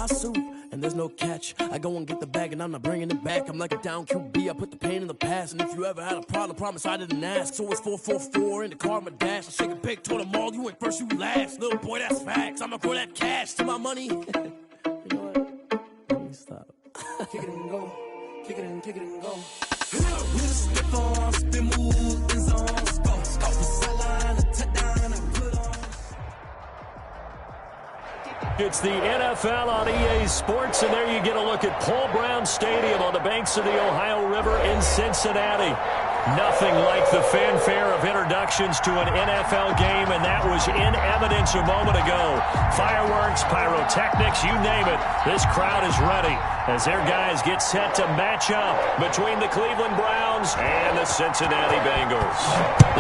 hot suit, and there's no catch. I go and get the bag, and I'm not bringing it back. I'm like a down QB, I put the pain in the past. And if you ever had a problem, promise I didn't ask. So it's 444 in the car, my dash. I shake a big, told them all, you ain't first, you last. Little boy, that's facts. I'ma throw that cash to my money. You know what? Let me stop. Kick it and go. Kick it and go. With a stiff on, spin move, in zone, go. Off the sideline, a touchdown, and put on. It's the NFL on EA Sports, and there you get a look at Paul Brown Stadium on the banks of the Ohio River in Cincinnati. Nothing like the fanfare of introductions to an NFL game, and that was in evidence a moment ago. Fireworks, pyrotechnics, you name it. This crowd is ready as their guys get set to match up between the Cleveland Browns and the Cincinnati Bengals.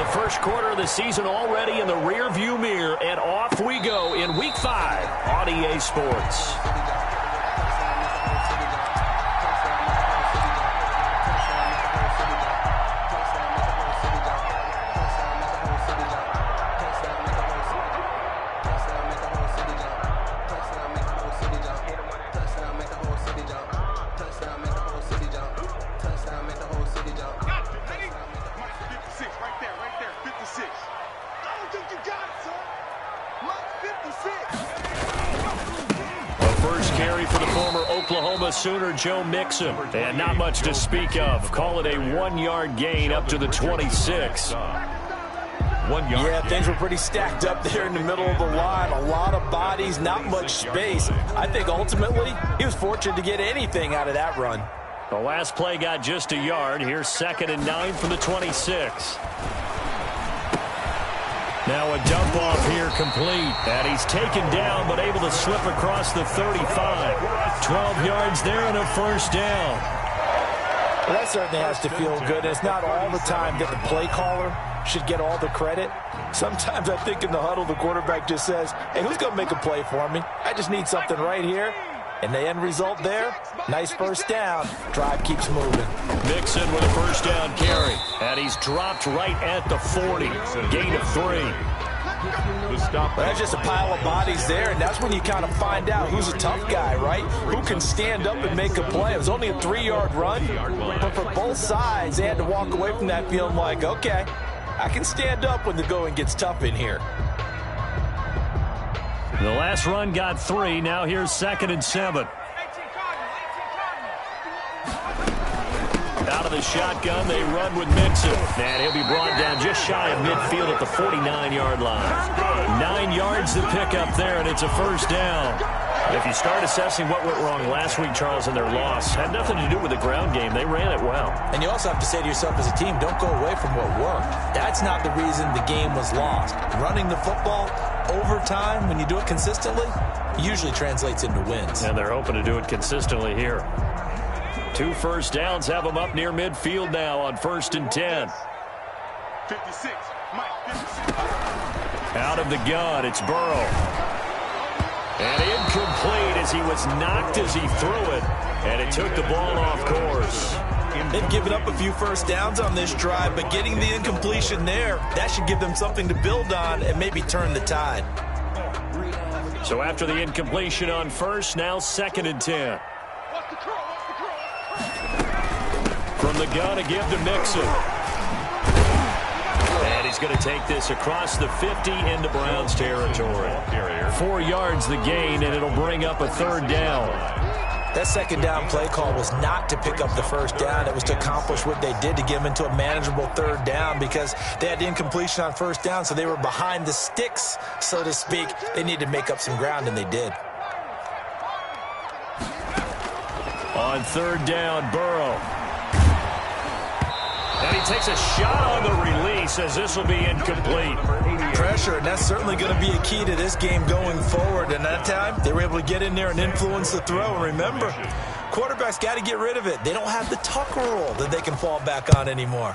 The first quarter of the season already in the rearview mirror, and off we go in Week 5 on EA Sports. Sooner Joe Mixon, and not much to speak of. Call it a 1-yard gain up to the 26. 1 yard. Yeah, things were pretty stacked up there in the middle of the line. A lot of bodies, not much space. I think ultimately he was fortunate to get anything out of that run. The last play got just a yard. Here's 2nd and 9 from the 26. Now a dump off here complete. And he's taken down but able to slip across the 35. 12 yards there and a first down. Well, that certainly has to feel good. It's not all the time that the play caller should get all the credit. Sometimes I think in the huddle the quarterback just says, hey, who's going to make a play for me? I just need something right here. And the end result there, nice first down. Drive keeps moving. Mixon with a first down carry. And he's dropped right at the 40. Gain of 3. That's just a pile of bodies there, and that's when you kind of find out who's a tough guy, right? Who can stand up and make a play. It was only a 3-yard run, but for both sides, they had to walk away from that feeling like, okay, I can stand up when the going gets tough in here. The last run got 3. Now here's 2nd and 7. Out of the shotgun, they run with Mixon. And he'll be brought down just shy of midfield at the 49-yard line. 9 yards to pick up there, and it's a first down. If you start assessing what went wrong last week, Charles, in their loss, had nothing to do with the ground game. They ran it well. And you also have to say to yourself as a team, don't go away from what worked. That's not the reason the game was lost. Running the football over time, when you do it consistently, usually translates into wins. And they're hoping to do it consistently here. 2 first downs have them up near midfield now on 1st and 10. 56, Mike, 56. Out of the gun, it's Burrow. And incomplete as he was knocked as he threw it. And it took the ball off course. They've given up a few first downs on this drive, but getting the incompletion there, that should give them something to build on and maybe turn the tide. So after the incompletion on first, now 2nd and 10. From the gun, a give to Mixon. And he's going to take this across the 50 into Browns territory. 4 yards the gain, and it'll bring up a 3rd down. That 2nd down play call was not to pick up the first down. It was to accomplish what they did to get them into a manageable 3rd down because they had the incompletion on first down, so they were behind the sticks, so to speak. They needed to make up some ground, and they did. On 3rd down, Burrow. And he takes a shot on the release as this will be incomplete. Pressure, and that's certainly going to be a key to this game going forward. And that time, they were able to get in there and influence the throw. And remember, quarterbacks got to get rid of it. They don't have the Tucker rule that they can fall back on anymore.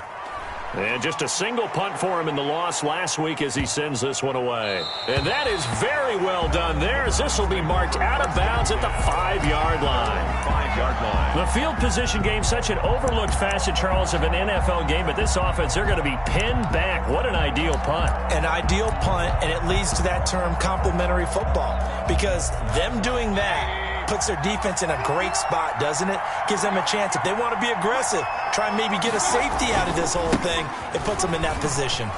And just a single punt for him in the loss last week as he sends this one away. And that is very well done there as this will be marked out of bounds at the 5-yard line. 5-yard line. The field position game, such an overlooked facet, Charles, of an NFL game. But this offense, they're going to be pinned back. What an ideal punt. An ideal punt, and it leads to that term complementary football. Because them doing that Puts their defense in a great spot, doesn't it? Gives them a chance. If they want to be aggressive, try and maybe get a safety out of this whole thing, it puts them in that position.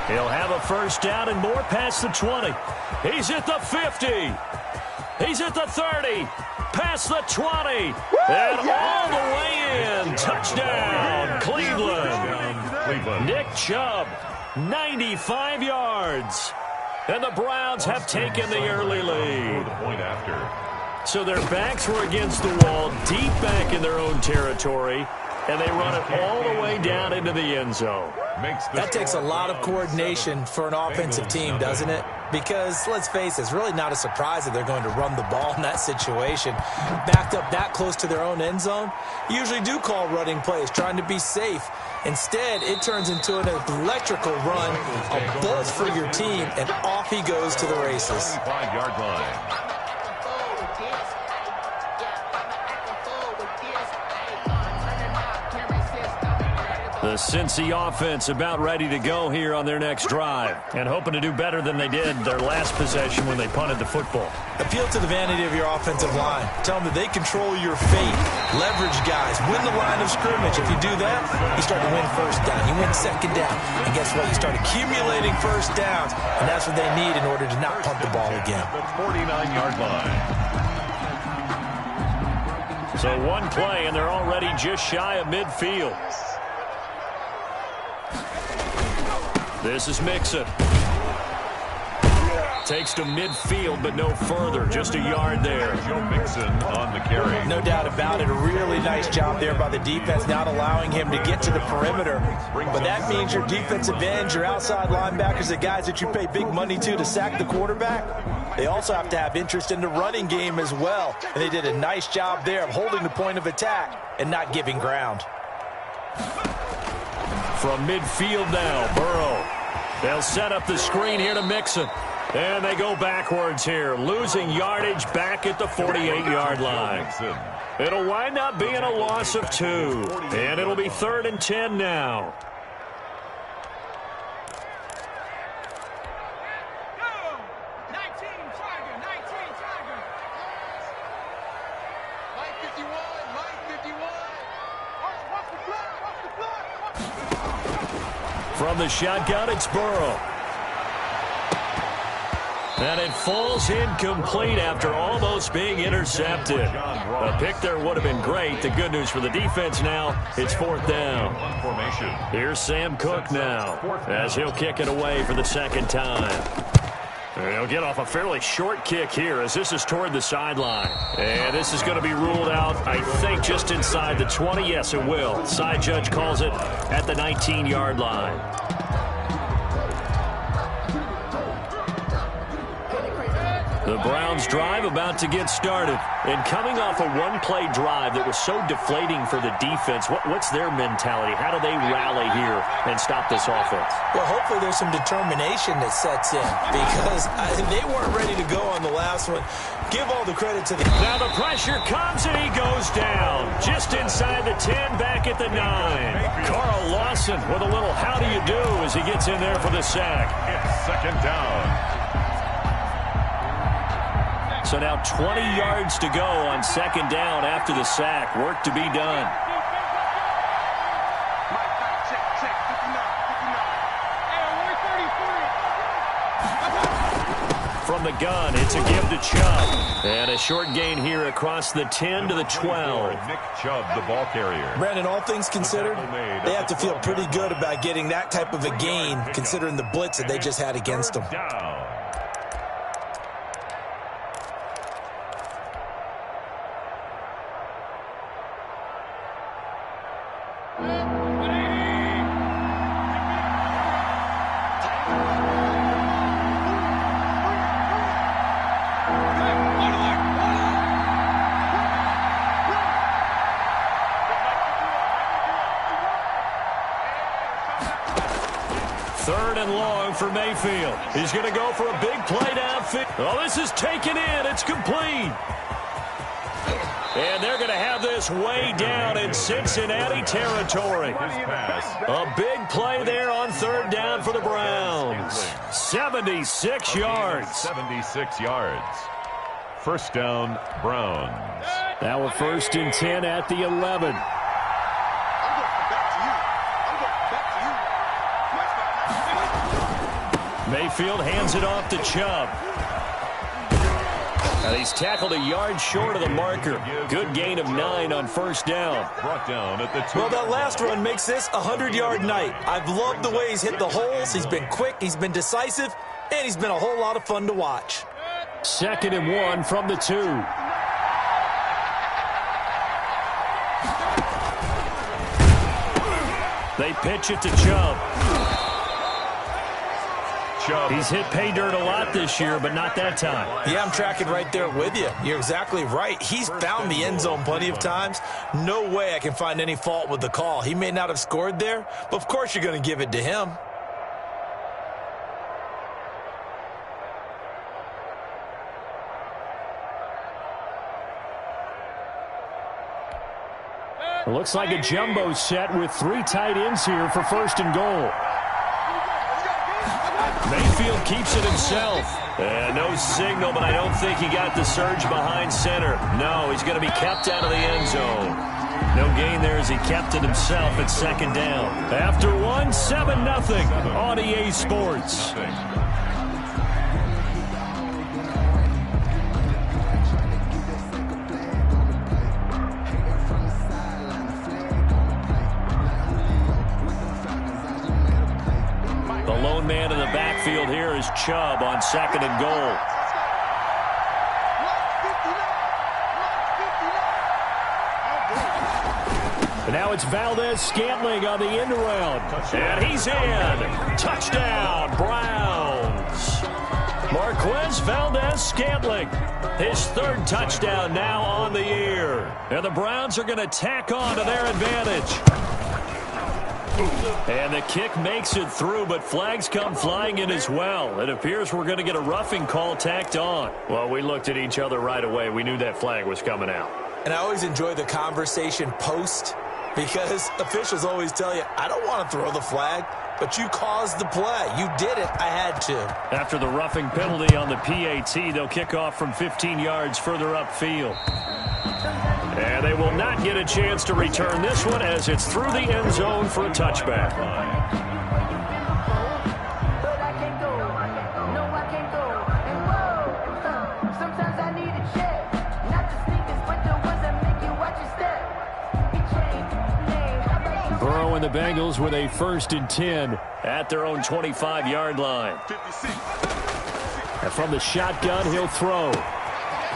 He'll have a first down and more past the 20. He's at the 50. He's at the 30. Past the 20. And all the way in. Touchdown, Cleveland. Nick Chubb, 95 yards. And the Browns have taken the early lead. So their backs were against the wall, deep back in their own territory, and they run it all the way down into the end zone. That takes a lot of coordination for an offensive team, doesn't it? Because, let's face it, it's really not a surprise that they're going to run the ball in that situation. Backed up that close to their own end zone, you usually do call running plays, trying to be safe. Instead, it turns into an electrical run, a bolt for your team, and off he goes to the races. 5-yard line. The Cincy offense about ready to go here on their next drive and hoping to do better than they did their last possession when they punted the football. Appeal to the vanity of your offensive line. Tell them that they control your fate. Leverage guys. Win the line of scrimmage. If you do that, you start to win first down. You win second down. And guess what? You start accumulating first downs. And that's what they need in order to not punt the ball again. The 49-yard line. So one play, and they're already just shy of midfield. This is Mixon. Takes to midfield, but no further. Just a yard there. Joe Mixon on the carry. No doubt about it. A really nice job there by the defense, not allowing him to get to the perimeter. But that means your defensive ends, your outside linebackers, the guys that you pay big money to sack the quarterback, they also have to have interest in the running game as well. And they did a nice job there of holding the point of attack and not giving ground. From midfield now, Burrow. They'll set up the screen here to Mixon. And they go backwards here, losing yardage back at the 48-yard line. It'll wind up being a loss of 2. And it'll be 3rd and 10 now. From the shotgun, it's Burrow. And it falls incomplete after almost being intercepted. A pick there would have been great. The good news for the defense now, it's 4th down. Here's Sam Cook now, as he'll kick it away for the second time. And he'll get off a fairly short kick here as this is toward the sideline. And this is going to be ruled out, I think, just inside the 20. Yes, it will. Side judge calls it at the 19-yard line. The Browns drive about to get started. And coming off a one-play drive that was so deflating for the defense, what's their mentality? How do they rally here and stop this offense? Well, hopefully there's some determination that sets in because they weren't ready to go on the last one. Give all the credit to the... Now the pressure comes and he goes down. Just inside the 10, back at the 9. Carl Lawson with a little how do you do as he gets in there for the sack. It's 2nd down. So now 20 yards to go on 2nd down after the sack. Work to be done. From the gun, it's a give to Chubb. And a short gain here across the 10 to the 12. Nick Chubb, the ball carrier. Brandon, all things considered, they have to feel pretty good about getting that type of a gain considering the blitz that they just had against them. For Mayfield. He's going to go for a big play downfield. Oh, this is taken in. It's complete. And they're going to have this way down in Cincinnati territory. A big play there on 3rd down for the Browns. 76 yards. 76 yards. First down, Browns. Now a 1st and 10 at the 11. Mayfield hands it off to Chubb. And he's tackled a yard short of the marker. Good gain of 9 on 1st down. Brought down at the 2. Well, that last run makes this a 100-yard night. I've loved the way he's hit the holes. He's been quick, he's been decisive, and he's been a whole lot of fun to watch. 2nd and 1 from the 2. They pitch it to Chubb. He's hit pay dirt a lot this year, but not that time. Yeah, I'm tracking right there with you. You're exactly right. He's found the end zone plenty of times. No way I can find any fault with the call. He may not have scored there, but of course you're going to give it to him. It looks like a jumbo set with 3 tight ends here for 1st and goal. Mayfield keeps it himself. No signal, but I don't think he got the surge behind center. No, he's going to be kept out of the end zone. No gain there as he kept it himself at 2nd down. After 1, 7-0 on EA Sports. The lone man in the backfield here is Chubb on 2nd and goal. And now it's Valdez-Scantling on the end around. And he's in. Touchdown, Browns. Marquez Valdez-Scantling. His 3rd touchdown now on the year. And the Browns are going to tack on to their advantage. And the kick makes it through, but flags come flying in as well. It appears we're going to get a roughing call tacked on. Well, we looked at each other right away. We knew that flag was coming out. And I always enjoy the conversation post, because officials always tell you, I don't want to throw the flag, but you caused the play. You did it. I had to. After the roughing penalty on the PAT, they'll kick off from 15 yards further upfield. And they will not get a chance to return this one as it's through the end zone for a touchback. Burrow and the Bengals with a 1st and 10 at their own 25-yard line. And from the shotgun, he'll throw.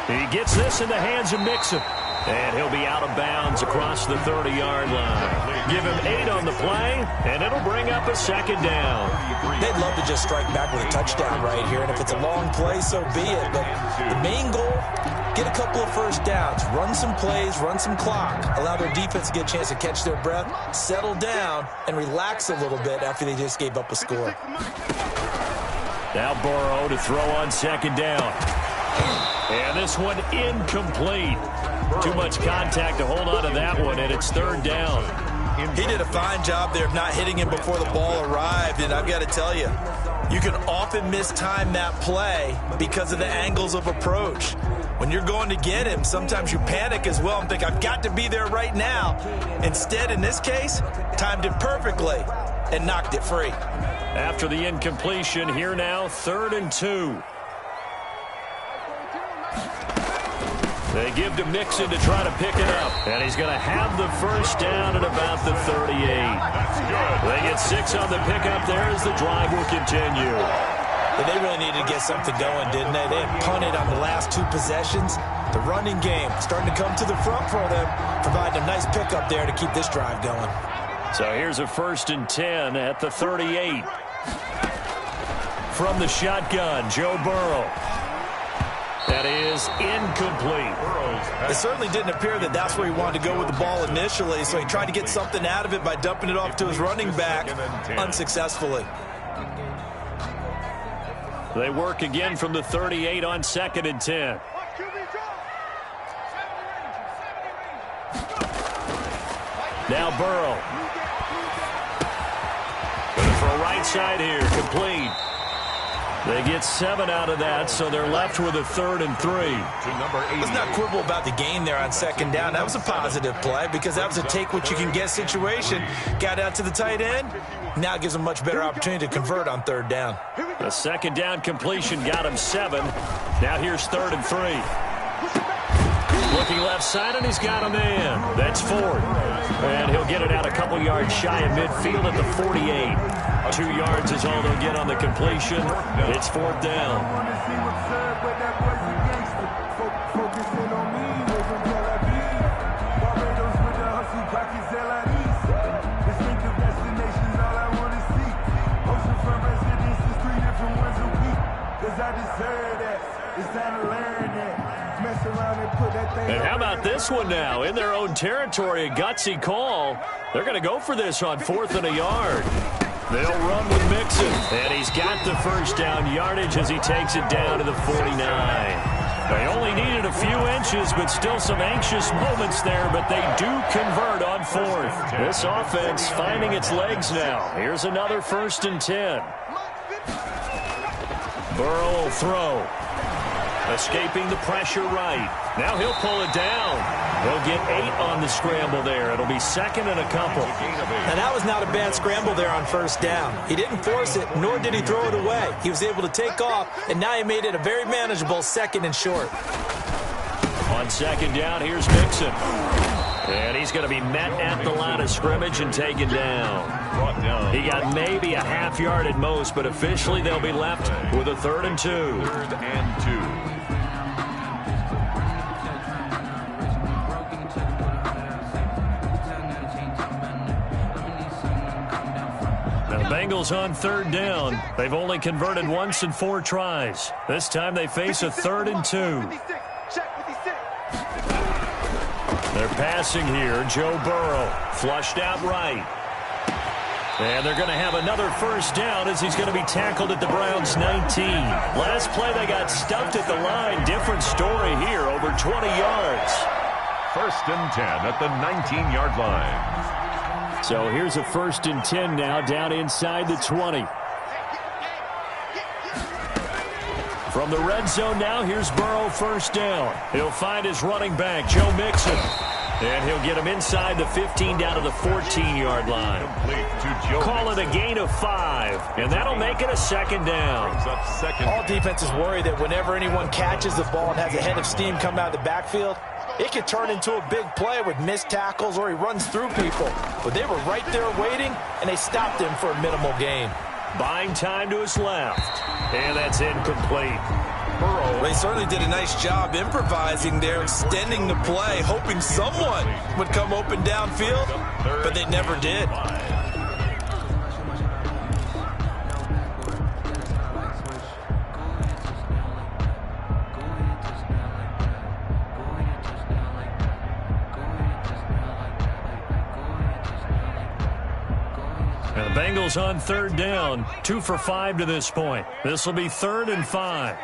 He gets this in the hands of Mixon. And he'll be out of bounds across the 30-yard line. Give him 8 on the play, and it'll bring up a 2nd down. They'd love to just strike back with a touchdown right here, and if it's a long play, so be it. But the main goal, get a couple of 1st downs, run some plays, run some clock, allow their defense to get a chance to catch their breath, settle down, and relax a little bit after they just gave up a score. Now Burrow to throw on 2nd down. And this one incomplete. Too much contact to hold on to that one, and it's 3rd down. He did a fine job there of not hitting him before the ball arrived, and I've got to tell you, you can often mistime that play because of the angles of approach. When you're going to get him, sometimes you panic as well and think, I've got to be there right now. Instead, in this case, timed it perfectly and knocked it free. After the incompletion, here now, 3rd and 2. They give to Mixon to try to pick it up. And he's going to have the 1st down at about the 38. They get 6 on the pickup there as the drive will continue. But they really needed to get something going, didn't they? They had punted on the last 2 possessions. The running game starting to come to the front for them, providing a nice pickup there to keep this drive going. So here's a 1st and 10 at the 38. From the shotgun, Joe Burrow. That is incomplete. It certainly didn't appear that that's where he wanted to go with the ball initially, so he tried to get something out of it by dumping it off to his running back unsuccessfully. They work again from the 38 on 2nd and 10. Now Burrow. Going to throw right side here, complete. They get 7 out of that, so they're left with a 3rd and 3. Let's not quibble about the gain there on 2nd down. That was a positive play because that was a take-what-you-can-get situation. Got out to the tight end. Now gives them much better opportunity to convert on 3rd down. The 2nd down completion got him 7. Now here's 3rd and 3. Looking left side, and he's got a man. That's 4th. And he'll get it out a couple yards shy of midfield at the 48. 2 yards is all they'll get on the completion. It's 4th down. And how about this one now? In their own territory, a gutsy call. They're going to go for this on 4th and a yard. They'll run with Mixon, and he's got the 1st down yardage as he takes it down to the 49. They only needed a few inches, but still some anxious moments there, but they do convert on 4th. This offense finding its legs now. Here's another 1st and 10. Burrow will throw. Escaping the pressure right. Now he'll pull it down. He'll get 8 on the scramble there. It'll be 2nd and a couple. And that was not a bad scramble there on 1st down. He didn't force it, nor did he throw it away. He was able to take off, and now he made it a very manageable 2nd and short. On 2nd down, here's Mixon. And he's going to be met at the line of scrimmage and taken down. He got maybe a half yard at most, but officially they'll be left with a 3rd and 2. 3rd and 2. Bengals on 3rd down. They've only converted once in 4 tries. This time they face a 3rd and 2. They're passing here. Joe Burrow flushed out right. And they're going to have another 1st down as he's going to be tackled at the Browns' 19. Last play they got stuffed at the line. Different story here, over 20 yards. 1st and 10 at the 19-yard line. So here's a 1st and 10 now down inside the 20. From the red zone now, here's Burrow 1st down. He'll find his running back, Joe Mixon. And he'll get him inside the 15 down to the 14-yard line. Call it a gain of 5, and that'll make it a 2nd down. All defenses worry that whenever anyone catches the ball and has a head of steam come out of the backfield, it could turn into a big play with missed tackles or he runs through people. But they were right there waiting, and they stopped him for a minimal gain. Buying time to his left, and that's incomplete. Well, they certainly did a nice job improvising there, extending the play, hoping someone would come open downfield, but they never did. And the Bengals on 3rd down, 2 for 5 to this point. This will be 3rd and 5.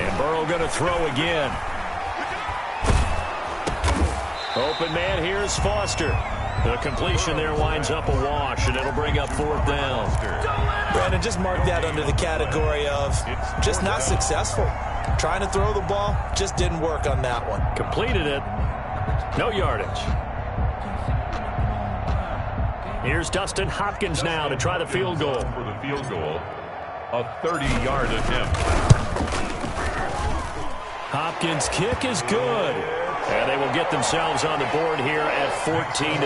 And Burrow going to throw again. Open man, here's Foster. The completion there winds up a wash, and it'll bring up 4th down. Brandon, just mark that under the category of just not successful. Trying to throw the ball, just didn't work on that one. Completed it. No yardage. Here's Dustin Hopkins now to try the field goal. For the field goal, a 30-yard attempt. Hopkins' kick is good. And they will get themselves on the board here at 14-3.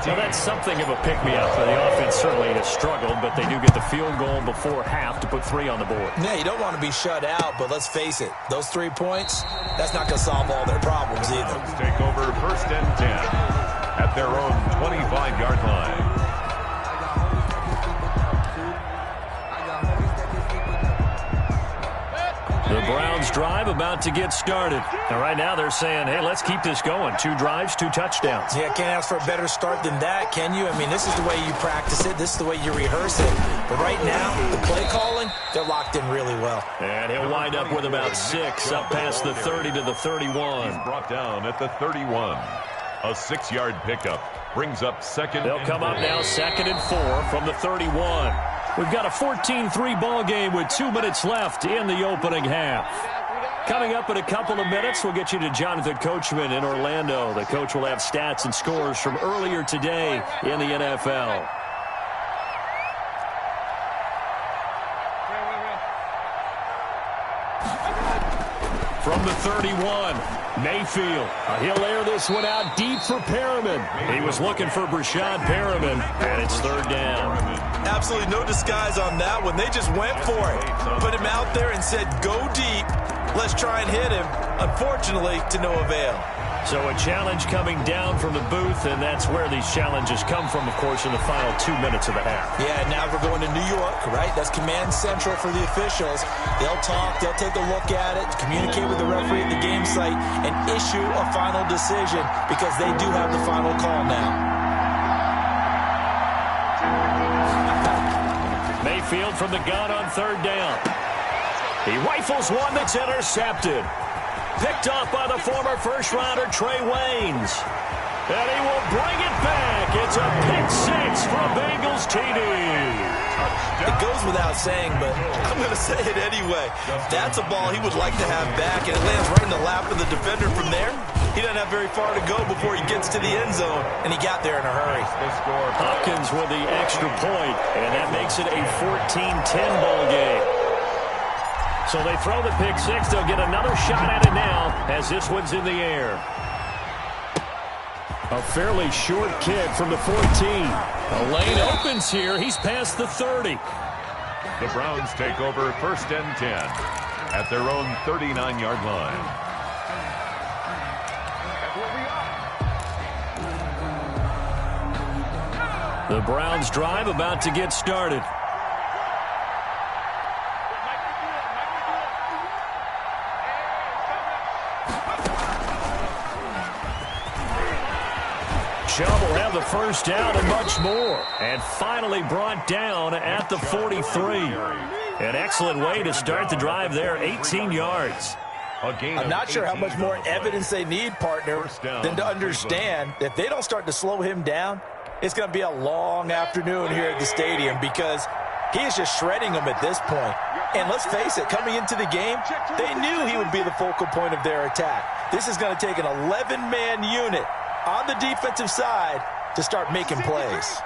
Now that's something of a pick-me-up. The offense certainly has struggled, but they do get the field goal before half to put 3 on the board. Yeah, you don't want to be shut out, but let's face it, those 3 points, that's not going to solve all their problems either. Let's take over 1st and 10 at their own 25-yard line. The Browns drive about to get started. And right now they're saying, hey, let's keep this going. 2 drives, 2 touchdowns. Yeah, can't ask for a better start than that, can you? I mean, this is the way you practice it. This is the way you rehearse it. But right now, the play calling, they're locked in really well. And he'll wind up with about 6 up past the 30 to the 31. He's brought down at the 31. A 6-yard pickup. brings up second. They'll come up now, 2nd and 4 from the 31. We've got a 14-3 ball game with 2 minutes left in the opening half. Coming up in a couple of minutes, we'll get you to Jonathan Coachman in Orlando. The coach will have stats and scores from earlier today in the NFL. From the 31, Mayfield. He'll air this one out deep for Perriman. He was looking for Brashad Perriman, and it's 3rd down. Absolutely no disguise on that one. They just went for it. Put him out there and said, go deep. Let's try and hit him. Unfortunately, to no avail. So a challenge coming down from the booth, and that's where these challenges come from, of course, in the final 2 minutes of the half. Yeah, now we're going to New York, right? That's command central for the officials. They'll talk, they'll take a look at it, communicate with the referee at the game site, and issue a final decision because they do have the final call now. Mayfield from the gun on 3rd down. He rifles one that's intercepted. Picked off by the former first-rounder Trey Waynes. And he will bring it back. It's a pick-6 for a Bengals TD. It goes without saying, but I'm going to say it anyway. That's a ball he would like to have back, and it lands right in the lap of the defender from there. He doesn't have very far to go before he gets to the end zone, and he got there in a hurry. Hopkins with the extra point, and that makes it a 14-10 ball game. So they throw the pick-6. They'll get another shot at it now as this one's in the air. A fairly short kick from the 14. A lane opens here. He's past the 30. The Browns take over 1st and 10 at their own 39-yard line. The Browns drive about to get started. Chubb will have the 1st down and much more. And finally brought down at the 43. An excellent way to start the drive there, 18 yards. I'm not sure how much more evidence they need, partner, than to understand that if they don't start to slow him down, it's going to be a long afternoon here at the stadium because he is just shredding them at this point. And let's face it, coming into the game, they knew he would be the focal point of their attack. This is going to take an 11-man unit on the defensive side to start making plays.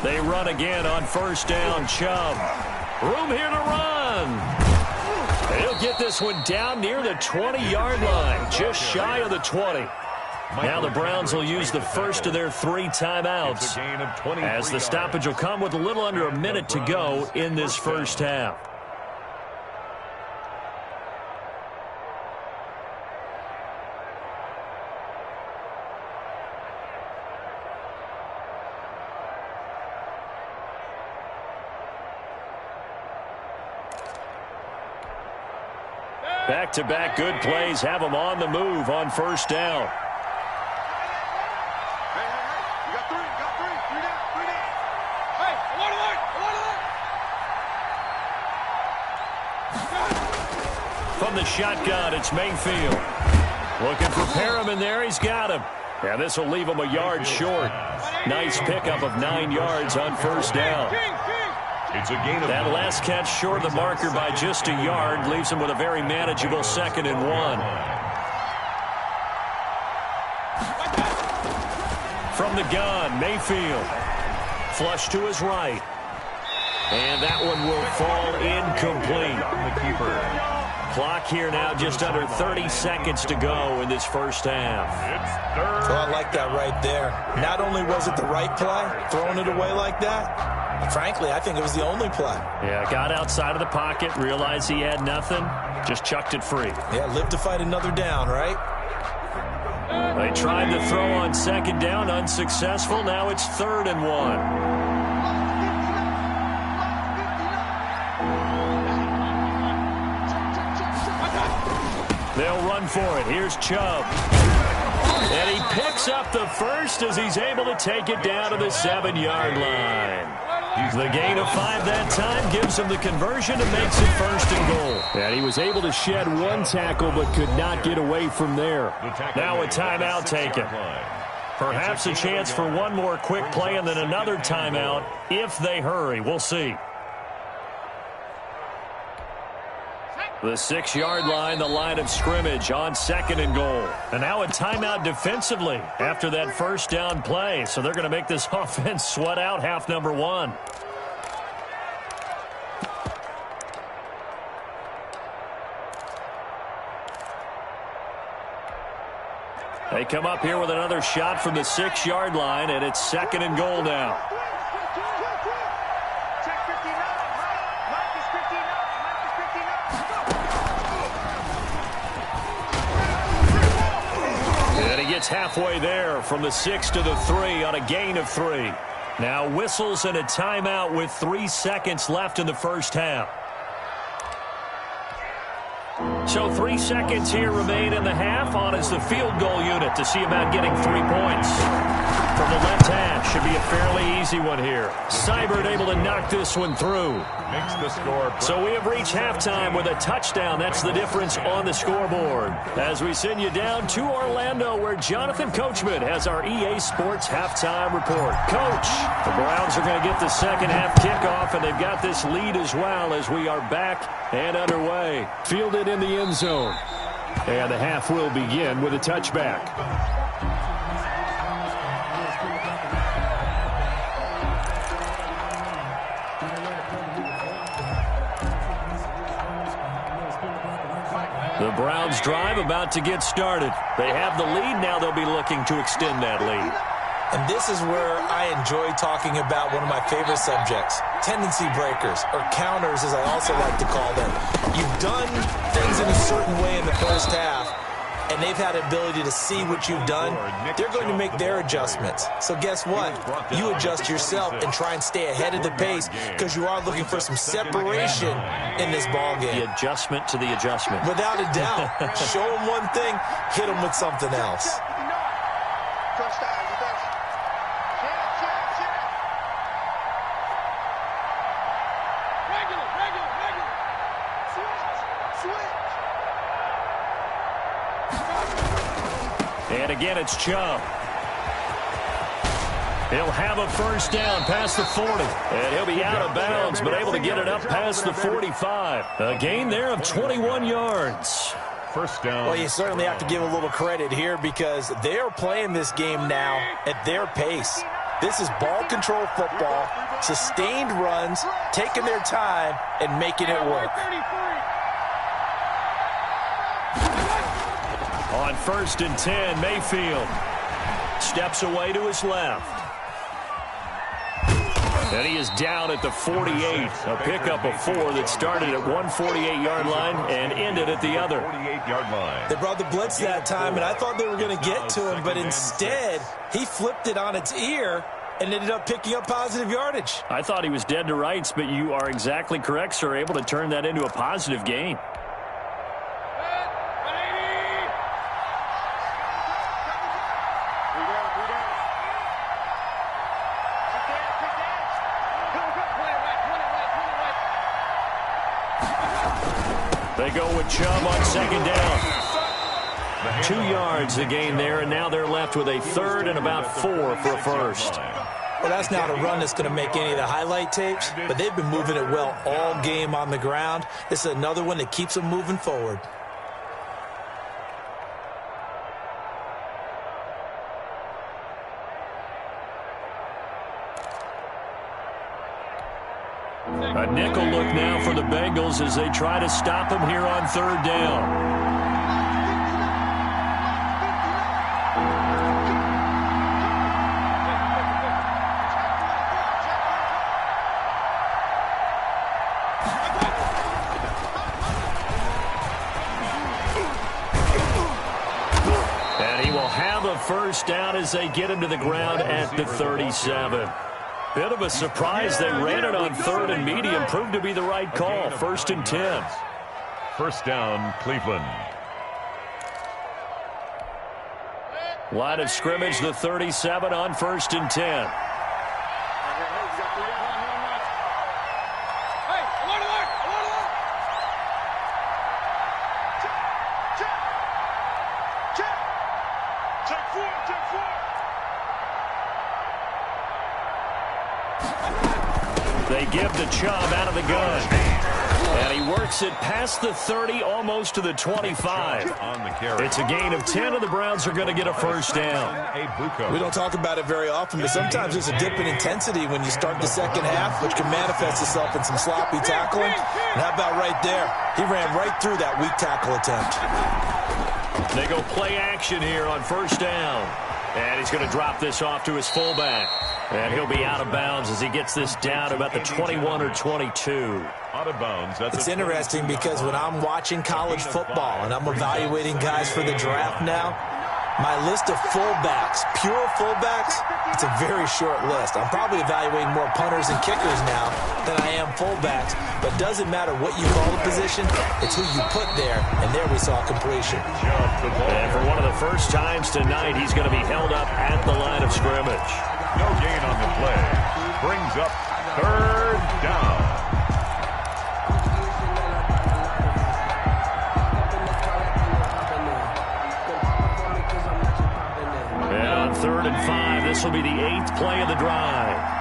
They run again on 1st down. Chubb. Room here to run. He'll get this one down near the 20-yard line, just shy of the 20. Now the Browns will use the first of their 3 timeouts as the stoppage will come with a little under a minute to go in this first half. Back-to-back good plays have them on the move on 1st down. From the shotgun, it's Mayfield. Looking for Perriman there. He's got him. And this will leave him a yard short. Nice pickup of 9 yards on 1st down. It's a gain of that last catch short of the marker by just a yard leaves him with a very manageable 2nd and 1. From the gun, Mayfield. Flush to his right. And that one will fall incomplete. The keeper. Clock here now just under 30 seconds to go in this first half. Oh, I like that right there. Not only was it the right play, throwing it away like that, frankly, I think it was the only play. Yeah, got outside of the pocket, realized he had nothing, just chucked it free. Yeah, live to fight another down, right? They tried to throw on 2nd down, unsuccessful. Now it's 3rd and 1. They'll run for it. Here's Chubb. And he picks up the first as he's able to take it down to the 7-yard line. The gain of 5 that time gives him the conversion and makes it 1st and goal. And he was able to shed one tackle but could not get away from there. Now a timeout taken. Perhaps a chance for one more quick play and then another timeout if they hurry. We'll see. The 6-yard line, the line of scrimmage on 2nd and goal. And now a timeout defensively after that 1st down play. So they're going to make this offense sweat out half number 1. They come up here with another shot from the 6-yard line, and it's 2nd and goal now. And he gets halfway there from the 6 to the 3 on a gain of 3. Now whistles and a timeout with 3 seconds left in the 1st half. So 3 seconds here remain in the half. On is the field goal unit to see about getting 3 points. From the left hash, should be a fairly easy one here. Seibert able to knock this one through. Makes the score. So we have reached halftime with a touchdown. That's the difference on the scoreboard. As we send you down to Orlando, where Jonathan Coachman has our EA Sports halftime report. Coach, the Browns are going to get the 2nd half kickoff, and they've got this lead as well as we are back and underway. Fielded in the end zone. And the half will begin with a touchback. The Browns drive about to get started. They have the lead. Now they'll be looking to extend that lead. And this is where I enjoy talking about one of my favorite subjects, tendency breakers, or counters as I also like to call them. You've done things in a certain way in the 1st half, and they've had the ability to see what you've done. They're going to make their adjustments. So guess what? You adjust yourself and try and stay ahead of the pace because you are looking for some separation in this ball game. The adjustment to the adjustment. Without a doubt. Show them one thing, hit them with something else. And again, it's Chubb. He'll have a 1st down past the 40. And he'll be out of bounds, but able to get it up past the 45. A gain there of 21 yards. 1st down. Well, you certainly have to give a little credit here because they're playing this game now at their pace. This is ball control football, sustained runs, taking their time, and making it work. On 1st and 10, Mayfield steps away to his left. And he is down at the 48. A pickup of 4 that started at one 48-yard line and ended at the other. 48-yard line. They brought the blitz that time, and I thought they were going to get to him, but instead he flipped it on its ear and ended up picking up positive yardage. I thought he was dead to rights, but you are exactly correct, sir, able to turn that into a positive gain. They go with Chubb on 2nd down. 2 yards the gain there, and now they're left with a 3rd and about 4 for a 1st. Well, that's not a run that's going to make any of the highlight tapes, but they've been moving it well all game on the ground. This is another one that keeps them moving forward. A nickel look now for the Bengals as they try to stop him here on 3rd down. And he will have a 1st down as they get him to the ground at the 37. Bit of a surprise. They ran it on 3rd and medium. Proved to be the right call. 1st and 10. 1st down, Cleveland. Line of scrimmage, the 37 on 1st and 10. They give to Chubb out of the gun. And he works it past the 30, almost to the 25. It's a gain of 10, and the Browns are going to get a first down. We don't talk about it very often, but sometimes there's a dip in intensity when you start the second half, which can manifest itself in some sloppy tackling. And how about right there? He ran right through that weak tackle attempt. They go play action here on first down. And he's going to drop this off to his fullback. And he'll be out of bounds as he gets this down about the 21 or 22. Out of bounds. It's interesting because when I'm watching college football and I'm evaluating guys for the draft now, my list of fullbacks, pure fullbacks, it's a very short list. I'm probably evaluating more punters and kickers now than I am fullbacks. But it doesn't matter what you call the position, it's who you put there. And there we saw completion. And for one of the first times tonight, he's going to be held up at the line of scrimmage. No gain on the play. Brings up third down. And on 3rd and 5, this will be the 8th play of the drive.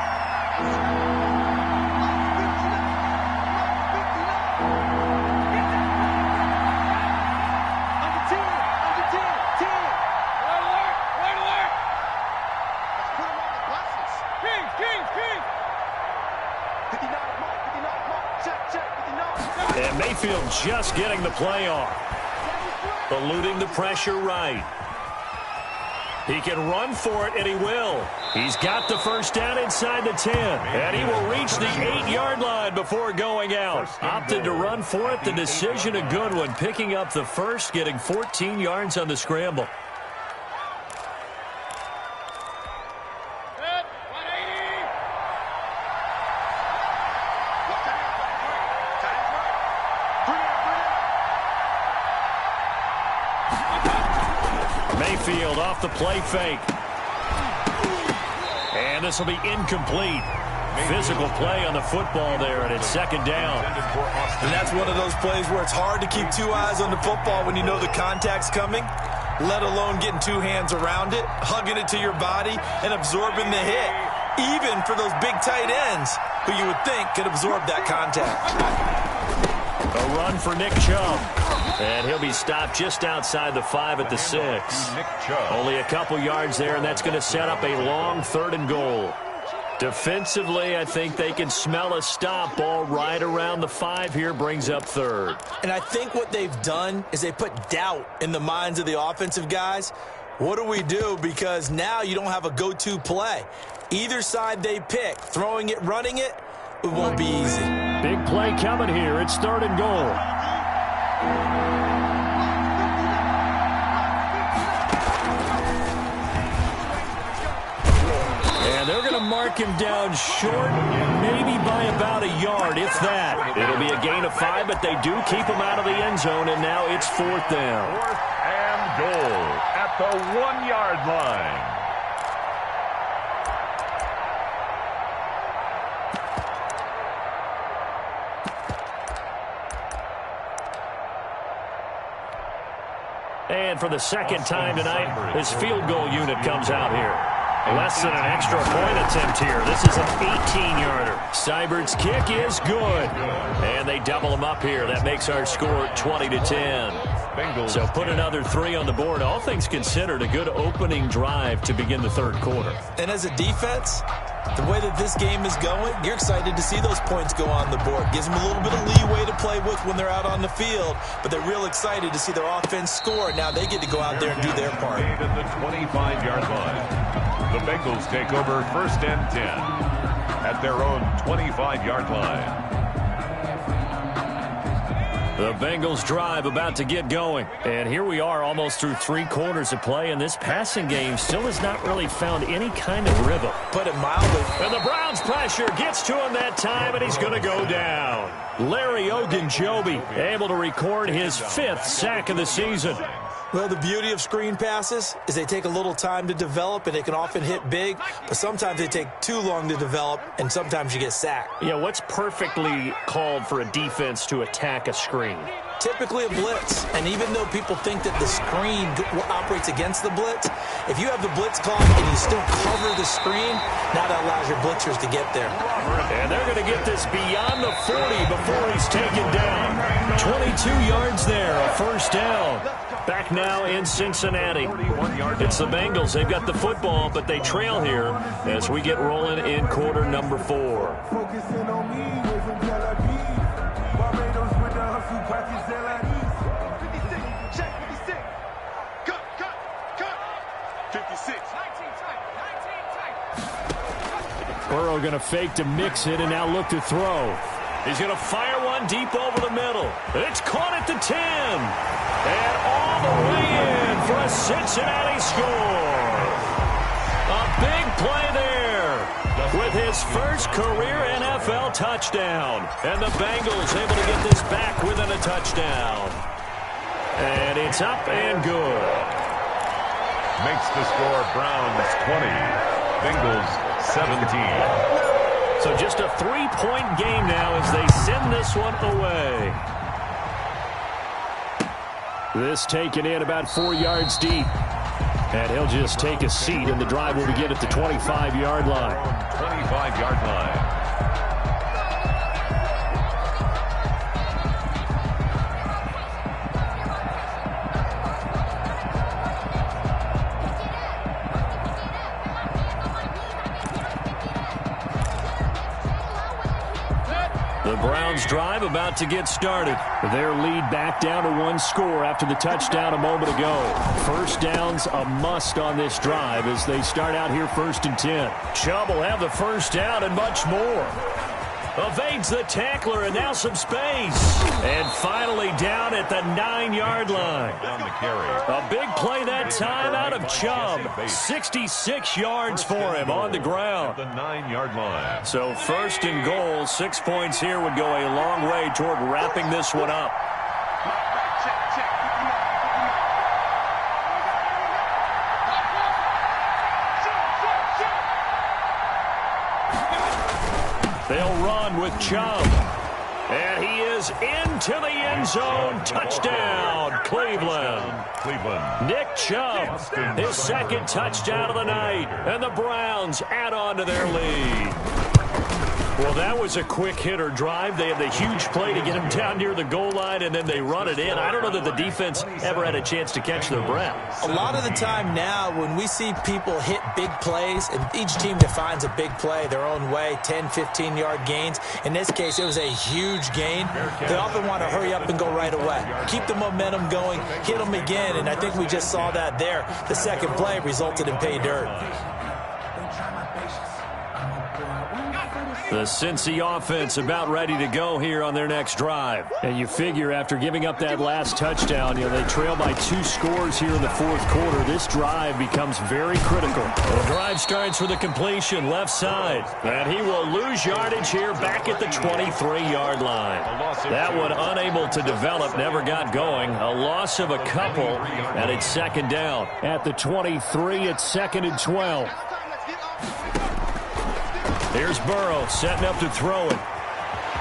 And Mayfield just getting the play off. Eluding the pressure right. He can run for it, and he will. He's got the first down inside the 10. And he will reach the 8-yard line before going out. Opted to run for it. The decision a good one. Picking up the first, getting 14 yards on the scramble. Mayfield off the play fake. And this will be incomplete. Physical play on the football there, and it's 2nd down. And that's one of those plays where it's hard to keep 2 eyes on the football when you know the contact's coming, let alone getting 2 hands around it, hugging it to your body, and absorbing the hit, even for those big tight ends who you would think could absorb that contact. A run for Nick Chubb. And he'll be stopped just outside the 5 at the 6. Only a couple yards there, and that's going to set up a long 3rd and goal. Defensively, I think they can smell a stop. Ball right around the 5 here, brings up 3rd. And I think what they've done is they put doubt in the minds of the offensive guys. What do we do? Because now you don't have a go-to play. Either side they pick, throwing it, running it, it won't be easy. Big play coming here. It's 3rd and goal. And they're going to mark him down short, maybe by about a yard, if that. It'll be a gain of 5, but they do keep him out of the end zone, and now it's 4th down. 4th and goal at the 1-yard line. And for the 2nd time tonight, his field goal unit comes out here. Less than an extra point attempt here. This is an 18-yarder. Seibert's kick is good. And they double him up here. That makes our score 20-10. So put another 3 on the board. All things considered, a good opening drive to begin the 3rd quarter. And as a defense, the way that this game is going, you're excited to see those points go on the board. Gives them a little bit of leeway to play with when they're out on the field, but they're real excited to see their offense score. Now they get to go out there and do their part. At the 25-yard line. The Bengals take over 1st and 10 at their own 25-yard line. The Bengals drive about to get going. And here we are almost through 3 quarters of play, and this passing game still has not really found any kind of rhythm. Put it mildly. And the Browns pressure gets to him that time, and he's going to go down. Larry Ogunjobi able to record his 5th sack of the season. Well, the beauty of screen passes is they take a little time to develop, and they can often hit big, but sometimes they take too long to develop, and sometimes you get sacked. Yeah, what's perfectly called for a defense to attack a screen? Typically a blitz, and even though people think that the screen operates against the blitz, if you have the blitz called and you still cover the screen, now that allows your blitzers to get there. And they're going to get this beyond the 40 before he's taken down. 22 yards there, a first down. Back now in Cincinnati. It's the Bengals. They've got the football, but they trail here as we get rolling in quarter number 4. Focusing on me, way from Tel Aviv. Barbados with the hustle, pockets LIDs. 56, check 56. Cut. 56. 19 tight. Burrow going to fake to mix it and now look to throw. He's going to fire one deep over the middle. It's caught at the 10. And all the way in for a Cincinnati score. A big play there with his first career NFL touchdown. And the Bengals able to get this back within a touchdown. And it's up and good. Makes the score Browns 20, Bengals 17. So just a 3-point game now as they send this one away. This taken in about 4 yards deep. And he'll just take a seat, and the drive will begin at the 25-yard line. 25-yard line. The Browns drive about to get started. Their lead back down to 1 score after the touchdown a moment ago. First down's a must on this drive as they start out here 1st and 10. Chubb will have the first down and much more. Evades the tackler and now some space. And finally down at the 9-yard line. On the carry. A big play that time out of Chubb. 66 yards for him on the ground. The 9-yard line. So 1st and goal, 6 points here would go a long way toward wrapping this one up. They'll run with Chubb. And he is into the end zone. Touchdown, Cleveland. Nick Chubb, his second touchdown of the night. And the Browns add on to their lead. Well, that was a quick hitter drive. They had the huge play to get him down near the goal line, and then they run it in. I don't know that the defense ever had a chance to catch their breath. A lot of the time now when we see people hit big plays, and each team defines a big play their own way, 10, 15-yard gains. In this case, it was a huge gain. They often want to hurry up and go right away. Keep the momentum going, hit them again, and I think we just saw that there. The second play resulted in pay dirt. The Cincy offense about ready to go here on their next drive. And you figure after giving up that last touchdown, they trail by 2 scores here in the 4th quarter. This drive becomes very critical. The drive starts with a completion left side. And he will lose yardage here back at the 23-yard line. That one unable to develop, never got going. A loss of a couple, and it's 2nd down. At the 23, it's 2nd and 12. Here's Burrow setting up to throw it.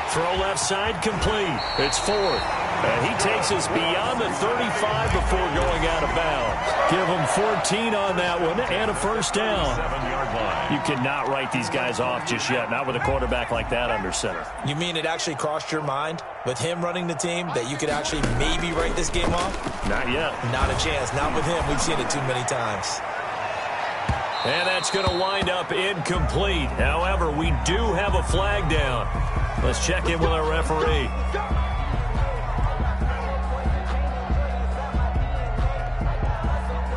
Throw left side complete. It's 4th. And he takes us beyond the 35 before going out of bounds. Give him 14 on that one and a first down. 7-yard line. You cannot write these guys off just yet, not with a quarterback like that under center. You mean it actually crossed your mind with him running the team that you could actually maybe write this game off? Not yet. Not a chance. Not with him. We've seen it too many times. And that's going to wind up incomplete. However, we do have a flag down. Let's check in with our referee.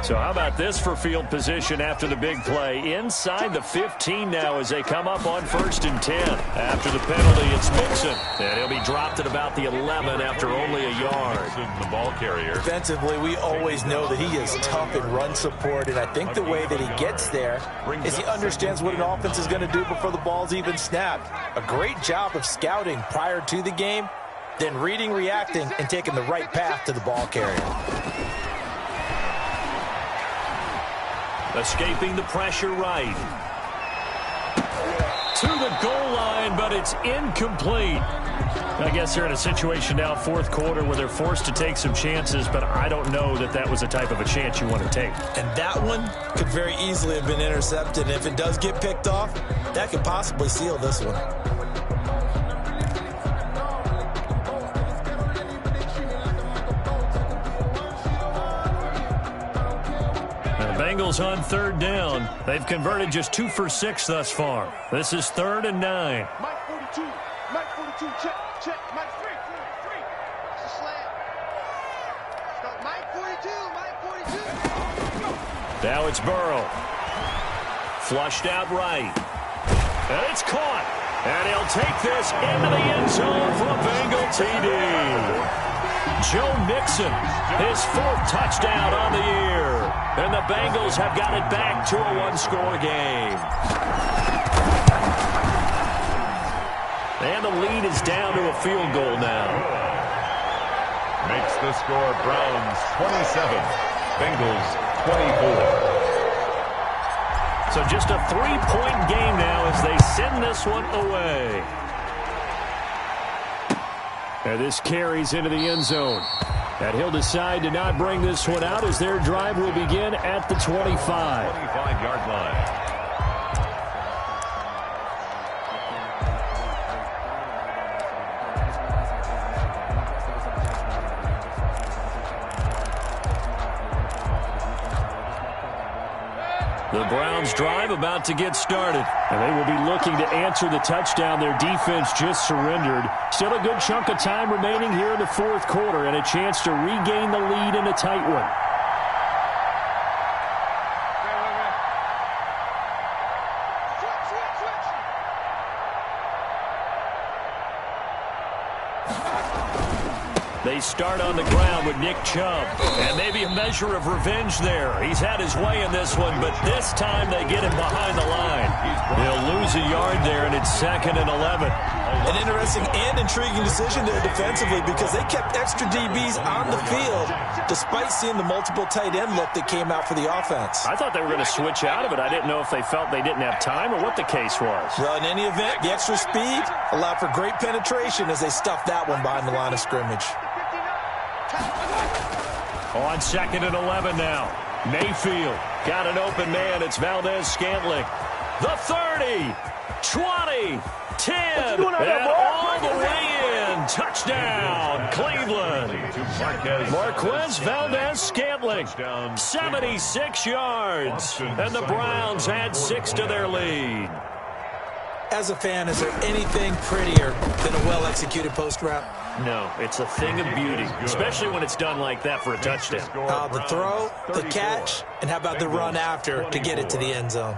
So how about this for field position after the big play? Inside the 15 now as they come up on 1st and 10. After the penalty, it's Mixon. And he'll be dropped at about the 11 after only a yard. The ball carrier. Defensively, we always know that he is tough in run support, and I think the way that he gets there is he understands what an offense is going to do before the ball's even snapped. A great job of scouting prior to the game, then reading, reacting, and taking the right path to the ball carrier. Escaping the pressure right. To the goal line, but it's incomplete. I guess they're in a situation now, fourth quarter, where they're forced to take some chances, but I don't know that that was the type of a chance you want to take. And that one could very easily have been intercepted. And if it does get picked off, that could possibly seal this one. Bengals on third down. They've converted just 2 for 6 thus far. This is 3rd and 9. Mike 42. Mike 42. Check. Mike 3. It's a slant. Stop. Mike 42. Mike 42. Now it's Burrow. Flushed out right. And it's caught. And he'll take this into the end zone for a Bengal TD. Joe Mixon, his 4th touchdown on the year. And the Bengals have got it back to a one-score game. And the lead is down to a field goal now. Makes the score Browns 27, Bengals 24. So just a 3-point game now as they send this one away. And this carries into the end zone. And he'll decide to not bring this one out as their drive will begin at the 25. 25-yard line. The Browns drive about to get started. And they will be looking to answer the touchdown their defense just surrendered. Still a good chunk of time remaining here in the fourth quarter and a chance to regain the lead in a tight one. They start on the ground with Nick Chubb. And maybe a measure of revenge there. He's had his way in this one, but this time they get him behind the line. They'll lose a yard there, and it's 2nd and 11. An interesting and intriguing decision there defensively because they kept extra DBs on the field despite seeing the multiple tight end look that came out for the offense. I thought they were going to switch out of it. I didn't know if they felt they didn't have time or what the case was. Well, in any event, the extra speed allowed for great penetration as they stuffed that one behind the line of scrimmage. On 2nd and 11 now. Mayfield got an open man. It's Valdez-Scantling. The 30, 20, 10, and all the way in. Touchdown, Cleveland. Marquez Valdez-Scantling, 76 yards. And the Browns add 6 to their lead. As a fan, is there anything prettier than a well-executed post route? No, it's a thing of beauty, especially when it's done like that for a touchdown. The throw, the catch, and how about the run after to get it to the end zone?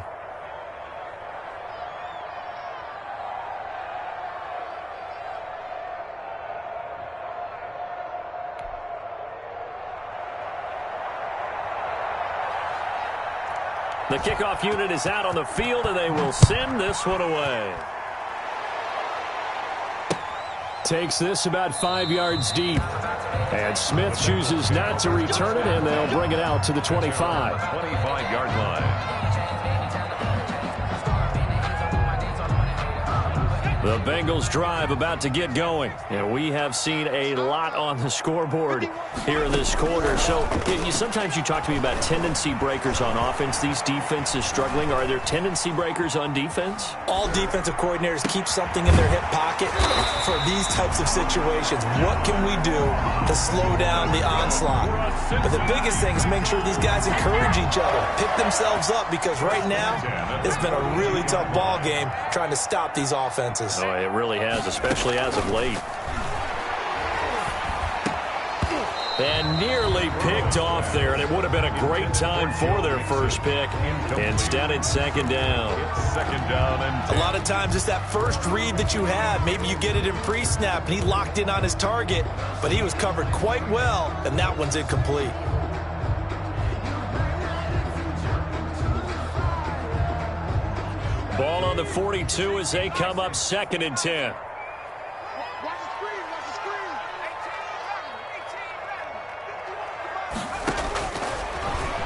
The kickoff unit is out on the field, and they will send this one away. Takes this about 5 yards deep. And Smith chooses not to return it, and they'll bring it out to the 25. 25-yard line. The Bengals drive about to get going. And we have seen a lot on the scoreboard here in this quarter. So sometimes you talk to me about tendency breakers on offense. These defenses struggling. Are there tendency breakers on defense? All defensive coordinators keep something in their hip pocket for these types of situations. What can we do to slow down the onslaught? But the biggest thing is make sure these guys encourage each other, pick themselves up, because right now it's been a really tough ball game trying to stop these offenses. Oh, it really has, especially as of late. And nearly picked off there, and it would have been a great time for their first pick. Instead, it's 2nd down. Second down and 10. A lot of times it's that first read that you have. Maybe you get it in pre-snap, and he locked in on his target, but he was covered quite well, and that one's incomplete. Ball on the 42 as they come up 2nd and 10.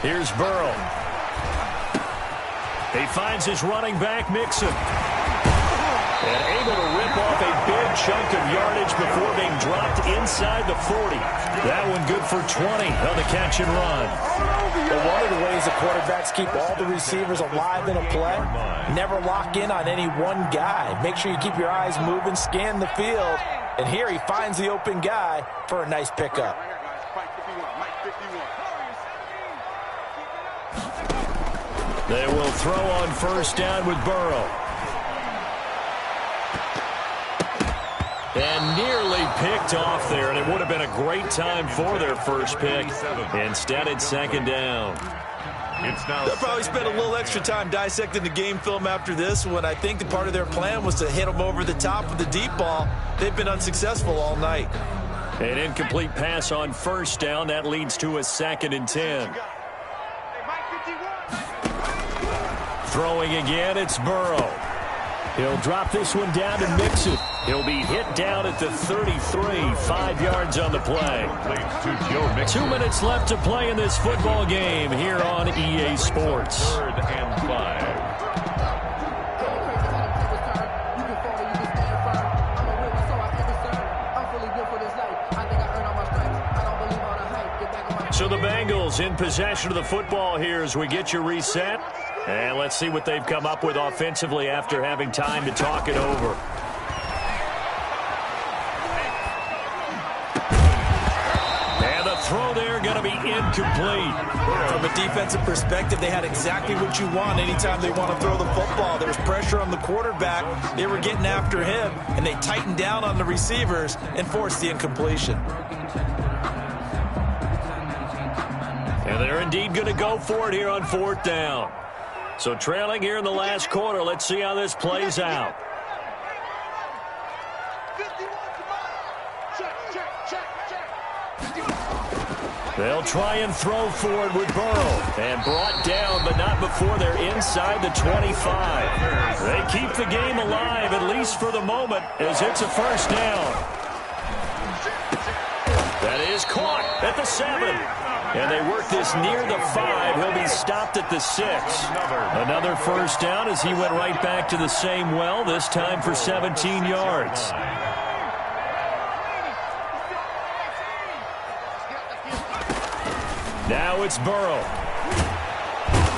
Here's Burrow. He finds his running back, Mixon. And able to rip off a big chunk of yardage before being dropped inside the 40. That one good for 20 on the catch and run. Well, one of the ways the quarterbacks keep all the receivers alive in a play, never lock in on any one guy. Make sure you keep your eyes moving, scan the field. And here he finds the open guy for a nice pickup. They will throw on first down with Burrow. And nearly picked off there, and it would have been a great time for their first pick. Instead, it's second down. They'll probably spend a little extra time dissecting the game film after this one. I think the part of their plan was to hit them over the top with the deep ball. They've been unsuccessful all night. An incomplete pass on first down. That leads to a 2nd and 10. Throwing again, it's Burrow. He'll drop this one down to Mixon. He'll be hit down at the 33, 5 yards on the play. 2 minutes left to play in this football game here on EA Sports. 3rd and 5. So the Bengals in possession of the football here as we get you reset. And let's see what they've come up with offensively after having time to talk it over. And the throw there going to be incomplete. From a defensive perspective, they had exactly what you want anytime they want to throw the football. There was pressure on the quarterback. They were getting after him, and they tightened down on the receivers and forced the incompletion. And they're indeed going to go for it here on 4th down. So trailing here in the last quarter. Let's see how this plays out. They'll try and throw forward with Burrow. And brought down, but not before they're inside the 25. They keep the game alive, at least for the moment, as it's a first down. That is caught at the 7. And they work this near the 5. He'll be stopped at the 6. Another first down as he went right back to the same well, this time for 17 yards. Now it's Burrow.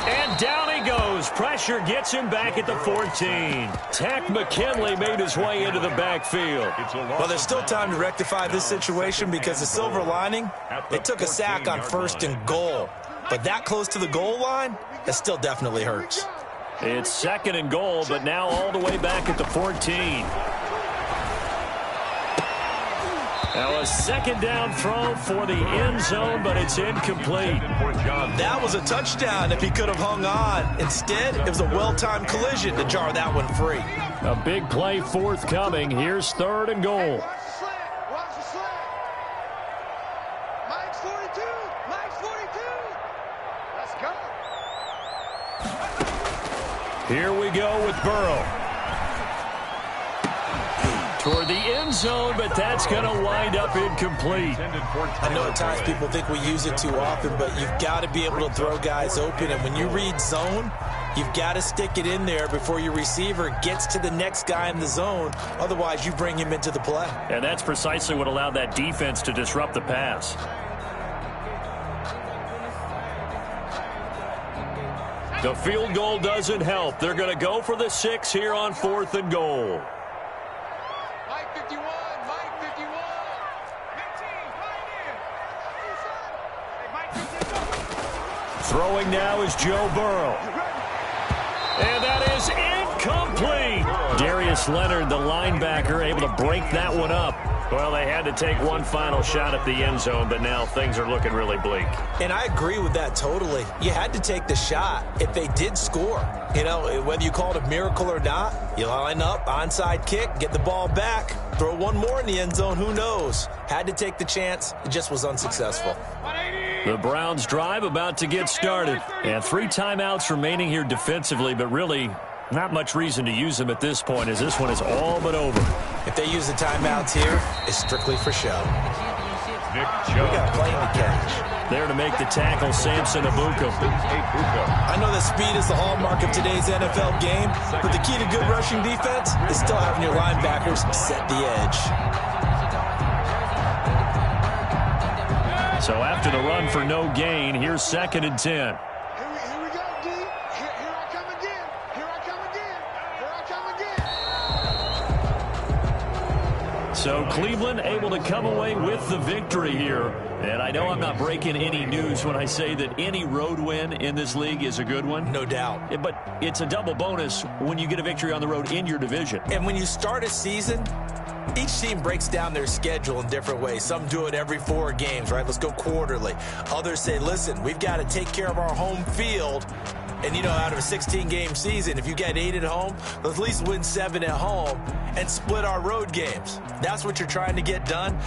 And down he goes. Pressure gets him back at the 14. Tack McKinley made his way into the backfield. Well, there's still time to rectify this situation because the silver lining, they took a sack on 1st and goal. But that close to the goal line, that still definitely hurts. It's 2nd and goal, but now all the way back at the 14. Now a 2nd down throw for the end zone, but it's incomplete. That was a touchdown if he could have hung on. Instead, it was a well-timed collision to jar that one free. A big play forthcoming. Here's 3rd and goal. Watch the slant. Mike's 42. Mike's 42. Let's go. Here we go with Burrow. Toward the end zone, but that's going to wind up incomplete. I know at times people think we use it too often, but you've got to be able to throw guys open. And when you read zone, you've got to stick it in there before your receiver gets to the next guy in the zone. Otherwise, you bring him into the play. And that's precisely what allowed that defense to disrupt the pass. The field goal doesn't help. They're going to go for the 6 here on 4th and goal. Mike 51. Mike 51. Throwing now is Joe Burrow. And that is incomplete. Darius Leonard, the linebacker, able to break that one up. Well, they had to take one final shot at the end zone, but now things are looking really bleak. And I agree with that totally. You had to take the shot if they did score. You know, whether you call it a miracle or not, you line up, onside kick, get the ball back, throw one more in the end zone, who knows? Had to take the chance. It just was unsuccessful. The Browns drive about to get started. And 3 timeouts remaining here defensively, but really not much reason to use them at this point as this one is all but over. If they use the timeouts here, it's strictly for show. Nick We Chubb. got a plane to catch. There to make the tackle, Samson Abuka. I know that speed is the hallmark of today's NFL game, but the key to good rushing defense is still having your linebackers set the edge. So after the run for no gain, here's 2nd and 10. Here we go, D. Here I come again. Here I come again. Here I come again. So Cleveland able to come away with the victory here. And I know I'm not breaking any news when I say that any road win in this league is a good one. No doubt. But it's a double bonus when you get a victory on the road in your division. And when you start a season, each team breaks down their schedule in different ways. Some do it every 4 games, right? Let's go quarterly. Others say, listen, we've got to take care of our home field. And, you know, out of a 16-game season, if you get 8 at home, let's at least win 7 at home and split our road games. That's what you're trying to get done.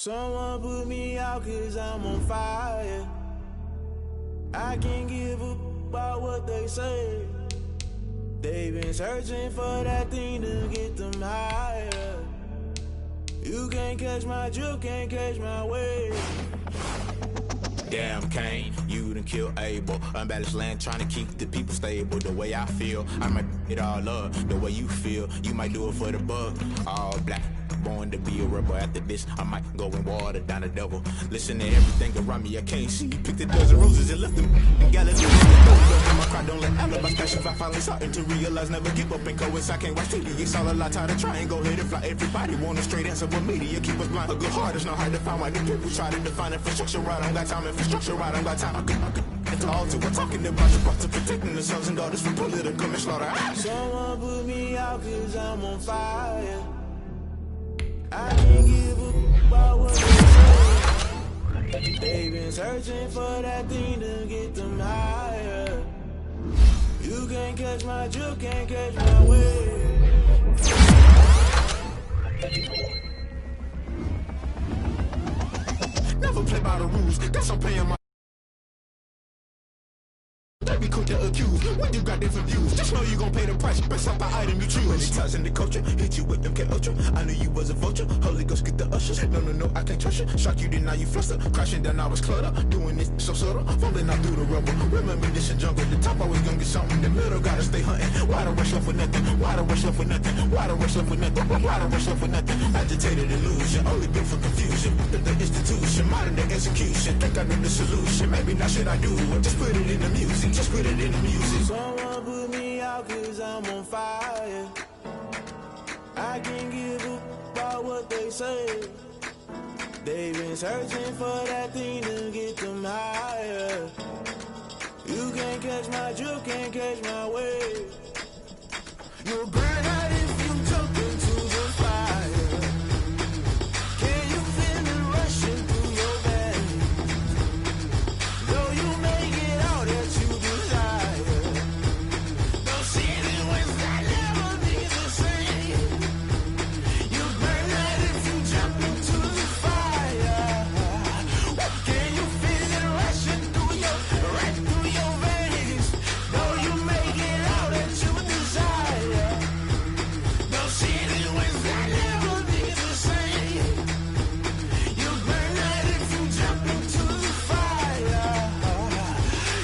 Someone put me out 'cause I'm on fire. I can't give a about what they say. They've been searching for that thing to get them higher. You can't catch my drift, can't catch my wave. Damn Kane, you done killed Abel. Unbalanced land trying to keep the people stable. The way I feel, I might it all up. The way you feel, you might do it for the bug. All black, born to be a rebel. After this, I might go and water down the devil. Listen to everything around me, I can't see. Picked a dozen roses and left them in Galilee. My cry don't let alibis cash if I finally starting to realize never give up and coincide. I can't watch TV, it's all a lot. Tired of trying, go ahead and fly. Everybody want a straight answer, but media keep us blind. A good heart is not hard to find. Why the people try to define infrastructure right? I don't got time, infrastructure right? I don't got time. I could clouds and we're talking about your to protecting the sons and daughters from political manslaughter. Someone put me out 'cause I'm on fire. I can't give a about what they say. They've been searching for that thing to get them higher. You can't catch my drift, can't catch my wave. Never play by the rules, guess I'm playing my. They be quick to accuse when you got different views. Just know you gon' pay the price based off the item you choose. Many times in the culture, hit you with them K Ultra. I knew you was a vulture. Holy Ghost get the ushers. No, I can't trust you. Shock you, then now you fluster. Crashing down, I was cluttered. Doing this so subtle, falling out through the rubble. Remember this a jungle. The top always gonna get something. In the middle, gotta stay hunting. Why the rush left for nothing? Why the rush left for nothing? Why the rush left for nothing? Why the rush left for nothing? Agitated illusion, only built for confusion. The institution, modern day execution. Think I know the solution. Maybe not should I do it? Just put it in the music. Just put it in the music. Someone put me out 'cause I'm on fire. I can't give a about what they say. They've been searching for that thing to get them higher. You can't catch my drift, can't catch my wave. You'll burn out if you jump into the fire. Can you feel it rushing through your veins? Though you make it out that you desire. Don't see it when that never be the same. You burn out if you jump into the fire. Can you feel it rushing through your veins? Though you make it out that you desire. Don't see it when that never be the same. You burn out if you jump into the fire.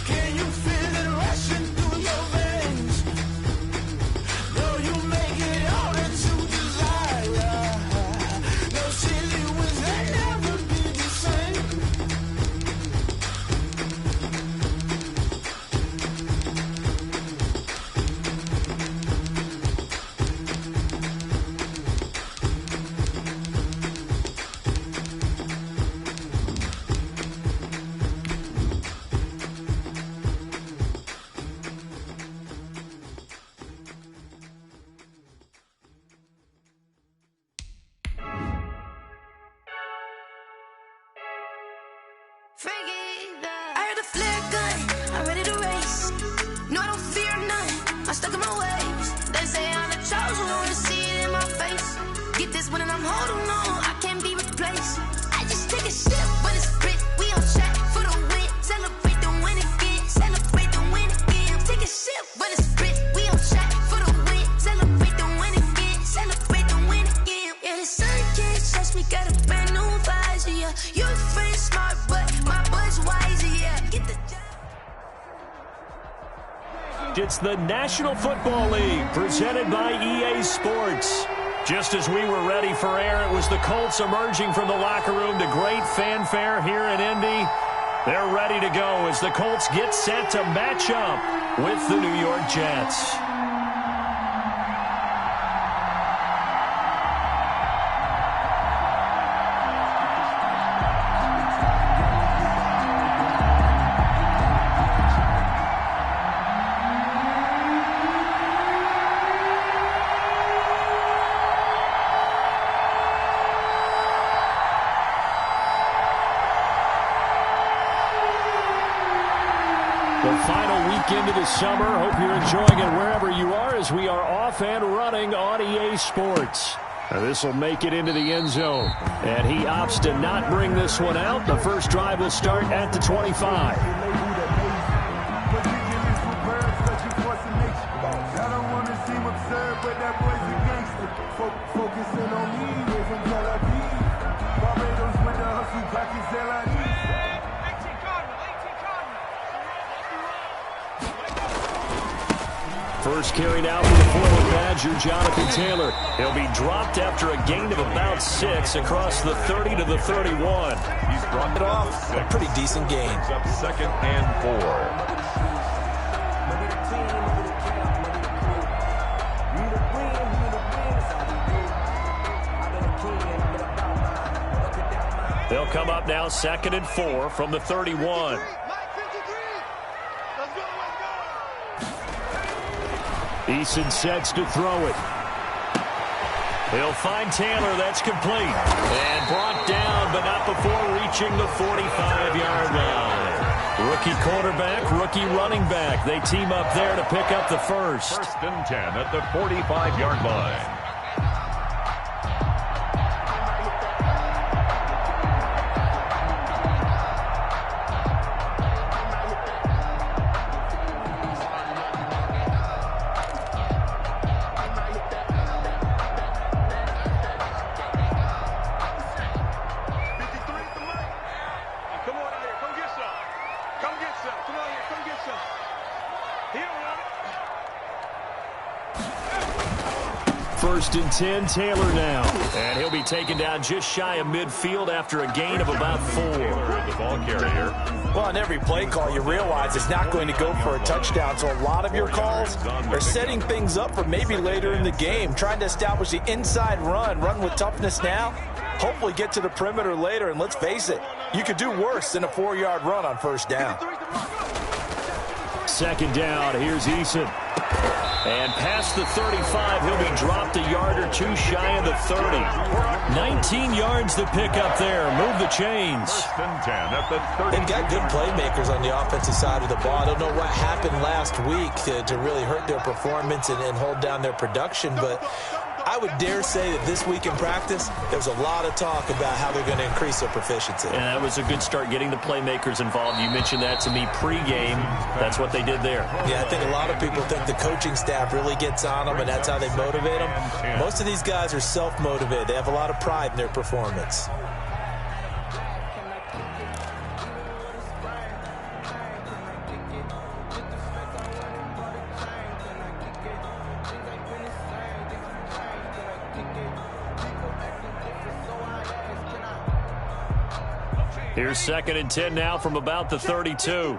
Can you feel it rushing through your veins? Though you make it all that you desire. No silly ones that never be the same. I heard the flare gun, I'm ready to race. No, I don't fear none, I'm stuck in my ways. They say I'm the chosen one, to see it in my face. Get this one and I'm holding on, I can't be replaced. I just take a sip when it's split, we on track for the win. Celebrate the win again, celebrate the win again. Take a sip when it's split, we on track for the win. Celebrate the win again, celebrate the win again. Yeah, the sun can't touch me, got a brand new visor, yeah. Your friend smart, but my bud's wiser, yeah. Get the It's the National Football League presented by EA Sports. Just as we were ready for air, it was the Colts emerging from the locker room to great fanfare here in Indy. They're ready to go as the Colts get set to match up with the New York Jets. The final weekend of the summer. Hope you're enjoying it wherever you are as we are off and running on EA Sports. This will make it into the end zone. And he opts to not bring this one out. The first drive will start at the 25. First carried out for the Florida Badger, Jonathan Taylor. He'll be dropped after a gain of about 6 across the 30 to the 31. He's dropped it off. A pretty decent gain. Up 2nd and 4. They'll come up now 2nd and 4 from the 31. Eason sets to throw it. He'll find Taylor. That's complete. And brought down, but not before reaching the 45-yard line. Rookie quarterback, rookie running back. They team up there to pick up the first. 1st and 10 at the 45-yard line. First and 10, Taylor now. And he'll be taken down just shy of midfield after a gain of about 4. The ball carrier. Well, on every play call, you realize it's not going to go for a touchdown. So a lot of your calls are setting things up for maybe later in the game, trying to establish the inside run with toughness now. Hopefully get to the perimeter later, and let's face it, you could do worse than a 4-yard run on 1st down. 2nd down, here's Eason. And past the 35, he'll be dropped a yard or 2 shy of the 30. 19 yards to pick up there. Move the chains. 1st and 10 at the 30. They've got good playmakers on the offensive side of the ball. I don't know what happened last week to really hurt their performance and hold down their production, but I would dare say that this week in practice, there's a lot of talk about how they're going to increase their proficiency. And that was a good start, getting the playmakers involved. You mentioned that to me pregame. That's what they did there. Yeah, I think a lot of people think the coaching staff really gets on them, and that's how they motivate them. Most of these guys are self-motivated. They have a lot of pride in their performance. Here's 2nd and 10 now from about the 32.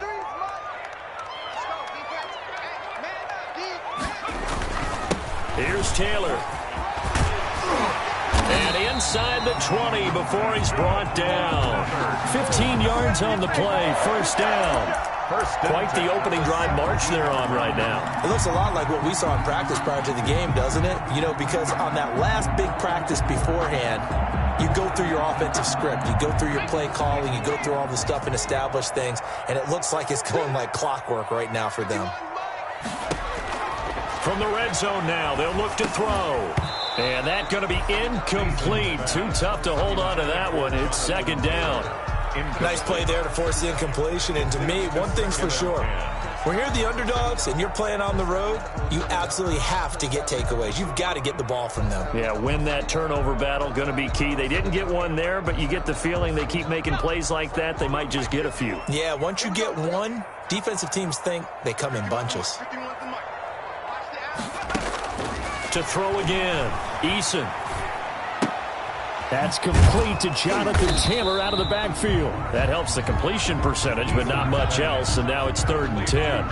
Here's Taylor. And inside the 20 before he's brought down. 15 yards on the play. 1st down. Quite the opening drive march they're on right now. It looks a lot like what we saw in practice prior to the game, doesn't it? You know, because on that last big practice beforehand, you go through your offensive script. You go through your play calling. You go through all the stuff and establish things. And it looks like it's going like clockwork right now for them. From the red zone now, they'll look to throw. And that's going to be incomplete. Too tough to hold on to that one. It's 2nd down. Nice play there to force the incompletion. And to me, one thing's for sure. When you're the underdogs and you're playing on the road, you absolutely have to get takeaways. You've got to get the ball from them. Yeah, win that turnover battle, going to be key. They didn't get one there, but you get the feeling they keep making plays like that, they might just get a few. Yeah, once you get one, defensive teams think they come in bunches. To throw again, Eason. That's complete to Jonathan Taylor out of the backfield. That helps the completion percentage, but not much else, and now it's 3rd and 10.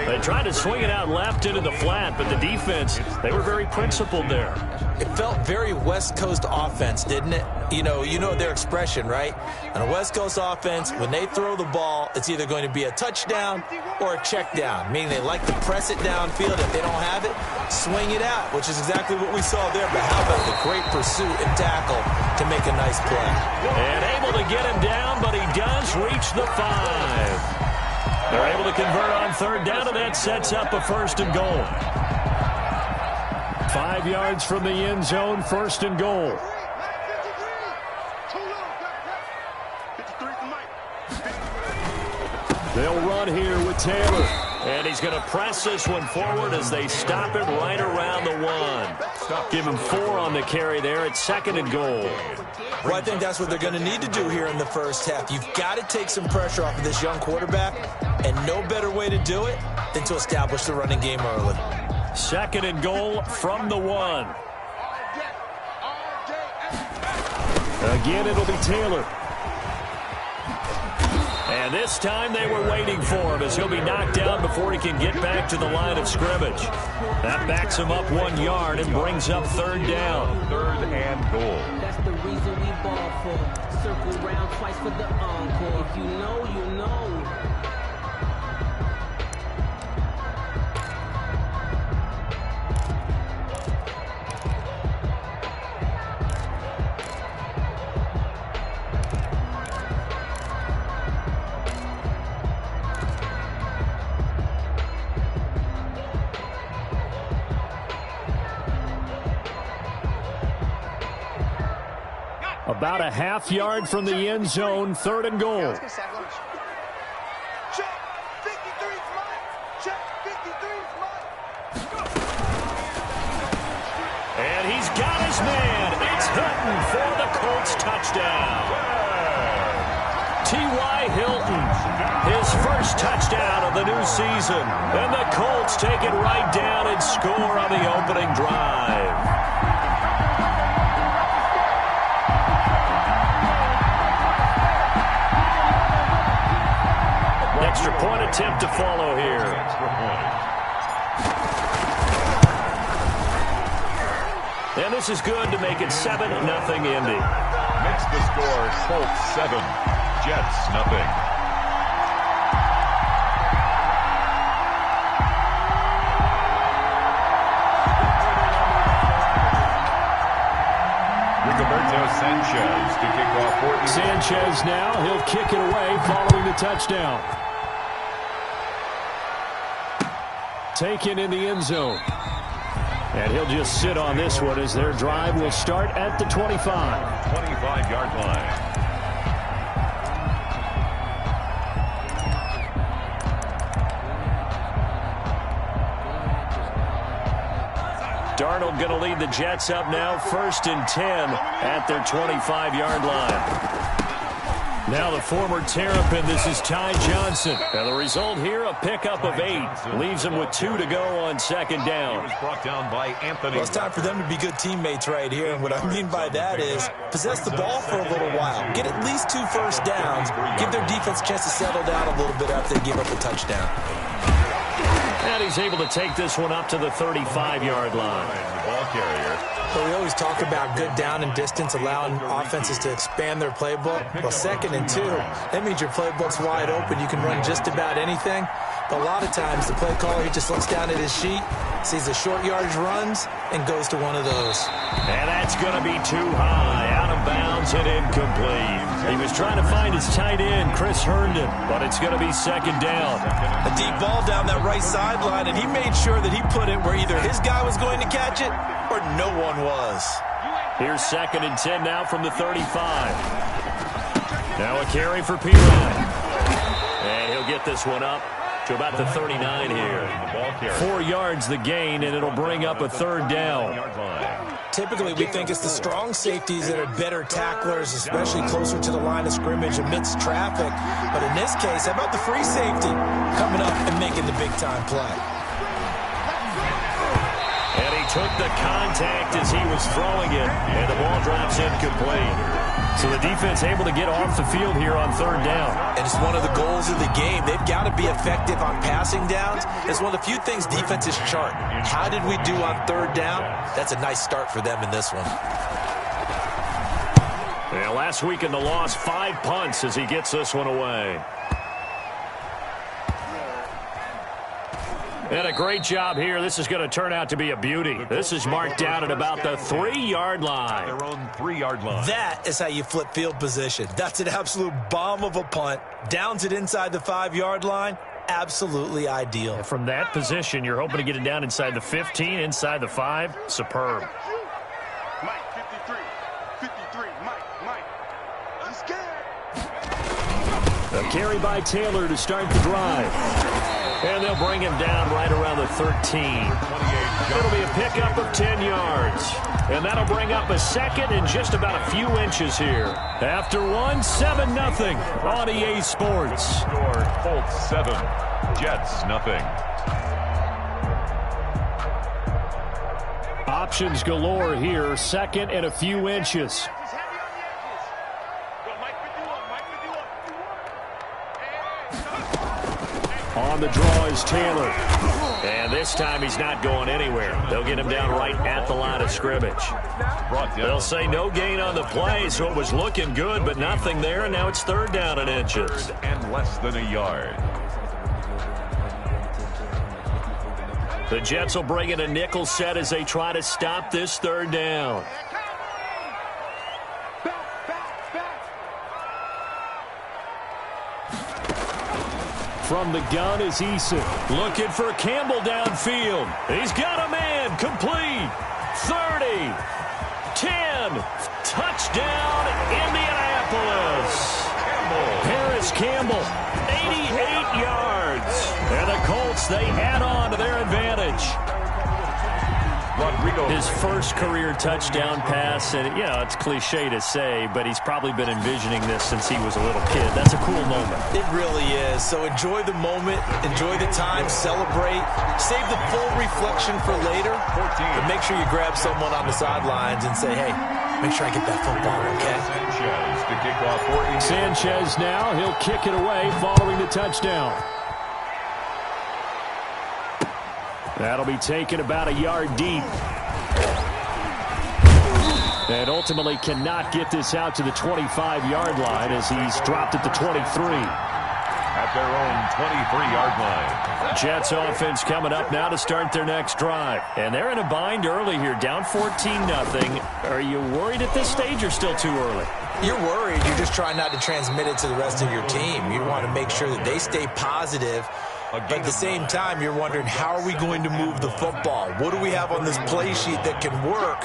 They tried to swing it out left into the flat, but the defense, they were very principled there. It felt very West Coast offense, didn't it? You know their expression, right? On a West Coast offense, when they throw the ball, it's either going to be a touchdown or a check down, meaning they like to press it downfield. If they don't have it, swing it out, which is exactly what we saw there. But how about the great pursuit and tackle to make a nice play? And able to get him down, but he does reach the 5. They're able to convert on 3rd down, and that sets up a 1st and goal. 5 yards from the end zone, 1st and goal. They'll run here with Taylor. And he's going to press this one forward as they stop it right around the 1. Give him 4 on the carry there at 2nd and goal. Well, I think that's what they're going to need to do here in the first half. You've got to take some pressure off of this young quarterback, and no better way to do it than to establish the running game early. 2nd and goal from the 1. Again, it'll be Taylor. And this time they were waiting for him as he'll be knocked down before he can get back to the line of scrimmage. That backs him up 1 yard and brings up 3rd down. 3rd and goal. That's the reason we ball for. Circle round twice for the encore. If you know, you know. About a half yard from the end zone, 3rd and goal. Check 53 mine. Check 53 mine. And he's got his man. It's Hilton for the Colts touchdown. T.Y. Hilton, his first touchdown of the new season. And the Colts take it right down and score on the opening drive. Extra point attempt to follow here. And this is good to make it 7-0 Indy. Makes the score Colts 7, Jets 0. Sanchez to kick off for Sanchez now. He'll kick it away following the touchdown. Taken in the end zone. And he'll just sit on this one as their drive will start at the 25. 25-yard line. Darnold going to lead the Jets up now, 1st and 10 at their 25-yard line. Now the former Terrapin, this is Ty Johnson. And the result here, a pickup of 8. Leaves him with 2 to go on 2nd down. He was brought down by Anthony. Well, it's time for them to be good teammates right here. And what I mean by that is possess the ball for a little while. Get at least 2 first downs. Give their defense a chance to settle down a little bit after they give up a touchdown. And he's able to take this one up to the 35-yard line. The ball carrier. But we always talk about good down and distance, allowing offenses to expand their playbook. Well, 2nd and 2, that means your playbook's wide open. You can run just about anything. But a lot of times, the play caller, he just looks down at his sheet, sees the short yardage runs, and goes to one of those. And that's going to be too high, out of bounds and incomplete. He was trying to find his tight end, Chris Herndon, but it's going to be 2nd down. A deep ball down that right sideline, and he made sure that he put it where either his guy was going to catch it or no one was. Here's 2nd and 10 now from the 35. Now a carry for Pirine. And he'll get this one up to about the 39 here. 4 yards the gain, and it'll bring up a 3rd down. Typically, we think it's the strong safeties that are better tacklers, especially closer to the line of scrimmage amidst traffic. But in this case, how about the free safety coming up and making the big-time play? And he took the contact as he was throwing it, and the ball drops incomplete. So the defense able to get off the field here on 3rd down. And it's one of the goals of the game. They've got to be effective on passing downs. It's one of the few things defenses chart. How did we do on 3rd down? That's a nice start for them in this one. Yeah, last week in the loss, 5 punts as he gets this one away. And a great job here. This is going to turn out to be a beauty. This is marked down at about the 3-yard line. Their own 3-yard line. That is how you flip field position. That's an absolute bomb of a punt. Downs it inside the 5-yard line. absolutely ideal. And from that position, you're hoping to get it down inside the 15, inside the 5. Superb. Mike, 53. 53. Mike. I'm scared. A carry by Taylor to start the drive. And they'll bring him down right around the 13. It'll be a pickup of 10 yards. And that'll bring up a second and just about a few inches here. After one, 7-0 on EA Sports. Score, Colts 7, Jets 0. Options galore here. Second and a few inches. On the draw is Taylor. And this time he's not going anywhere. They'll get him down right at the line of scrimmage. They'll say no gain on the play, so it was looking good, but nothing there, and now it's 3rd down and inches. And less than a yard. The Jets will bring in a nickel set as they try to stop this 3rd down. From the gun is Eason. Looking for Campbell downfield. He's got a man. Complete. 30. 10. Touchdown, Indianapolis. Paris Campbell, 88 yards. And the Colts, they add on to their advantage. His first career touchdown pass, and it's cliche to say, but he's probably been envisioning this since he was a little kid. That's a cool moment. It really is. So enjoy the moment, enjoy the time, celebrate, save the full reflection for later, but make sure you grab someone on the sidelines and say, hey, make sure I get that football, okay? Sanchez to kick off for Sanchez now, he'll kick it away following the touchdown. That'll be taken about a yard deep. And ultimately cannot get this out to the 25-yard line as he's dropped at the 23. At their own 23-yard line. Jets offense coming up now to start their next drive. And they're in a bind early here, down 14-0. Are you worried at this stage or still too early? You're worried. You're just trying not to transmit it to the rest of your team. You want to make sure that they stay positive. But at the same time, you're wondering, how are we going to move the football? What do we have on this play sheet that can work?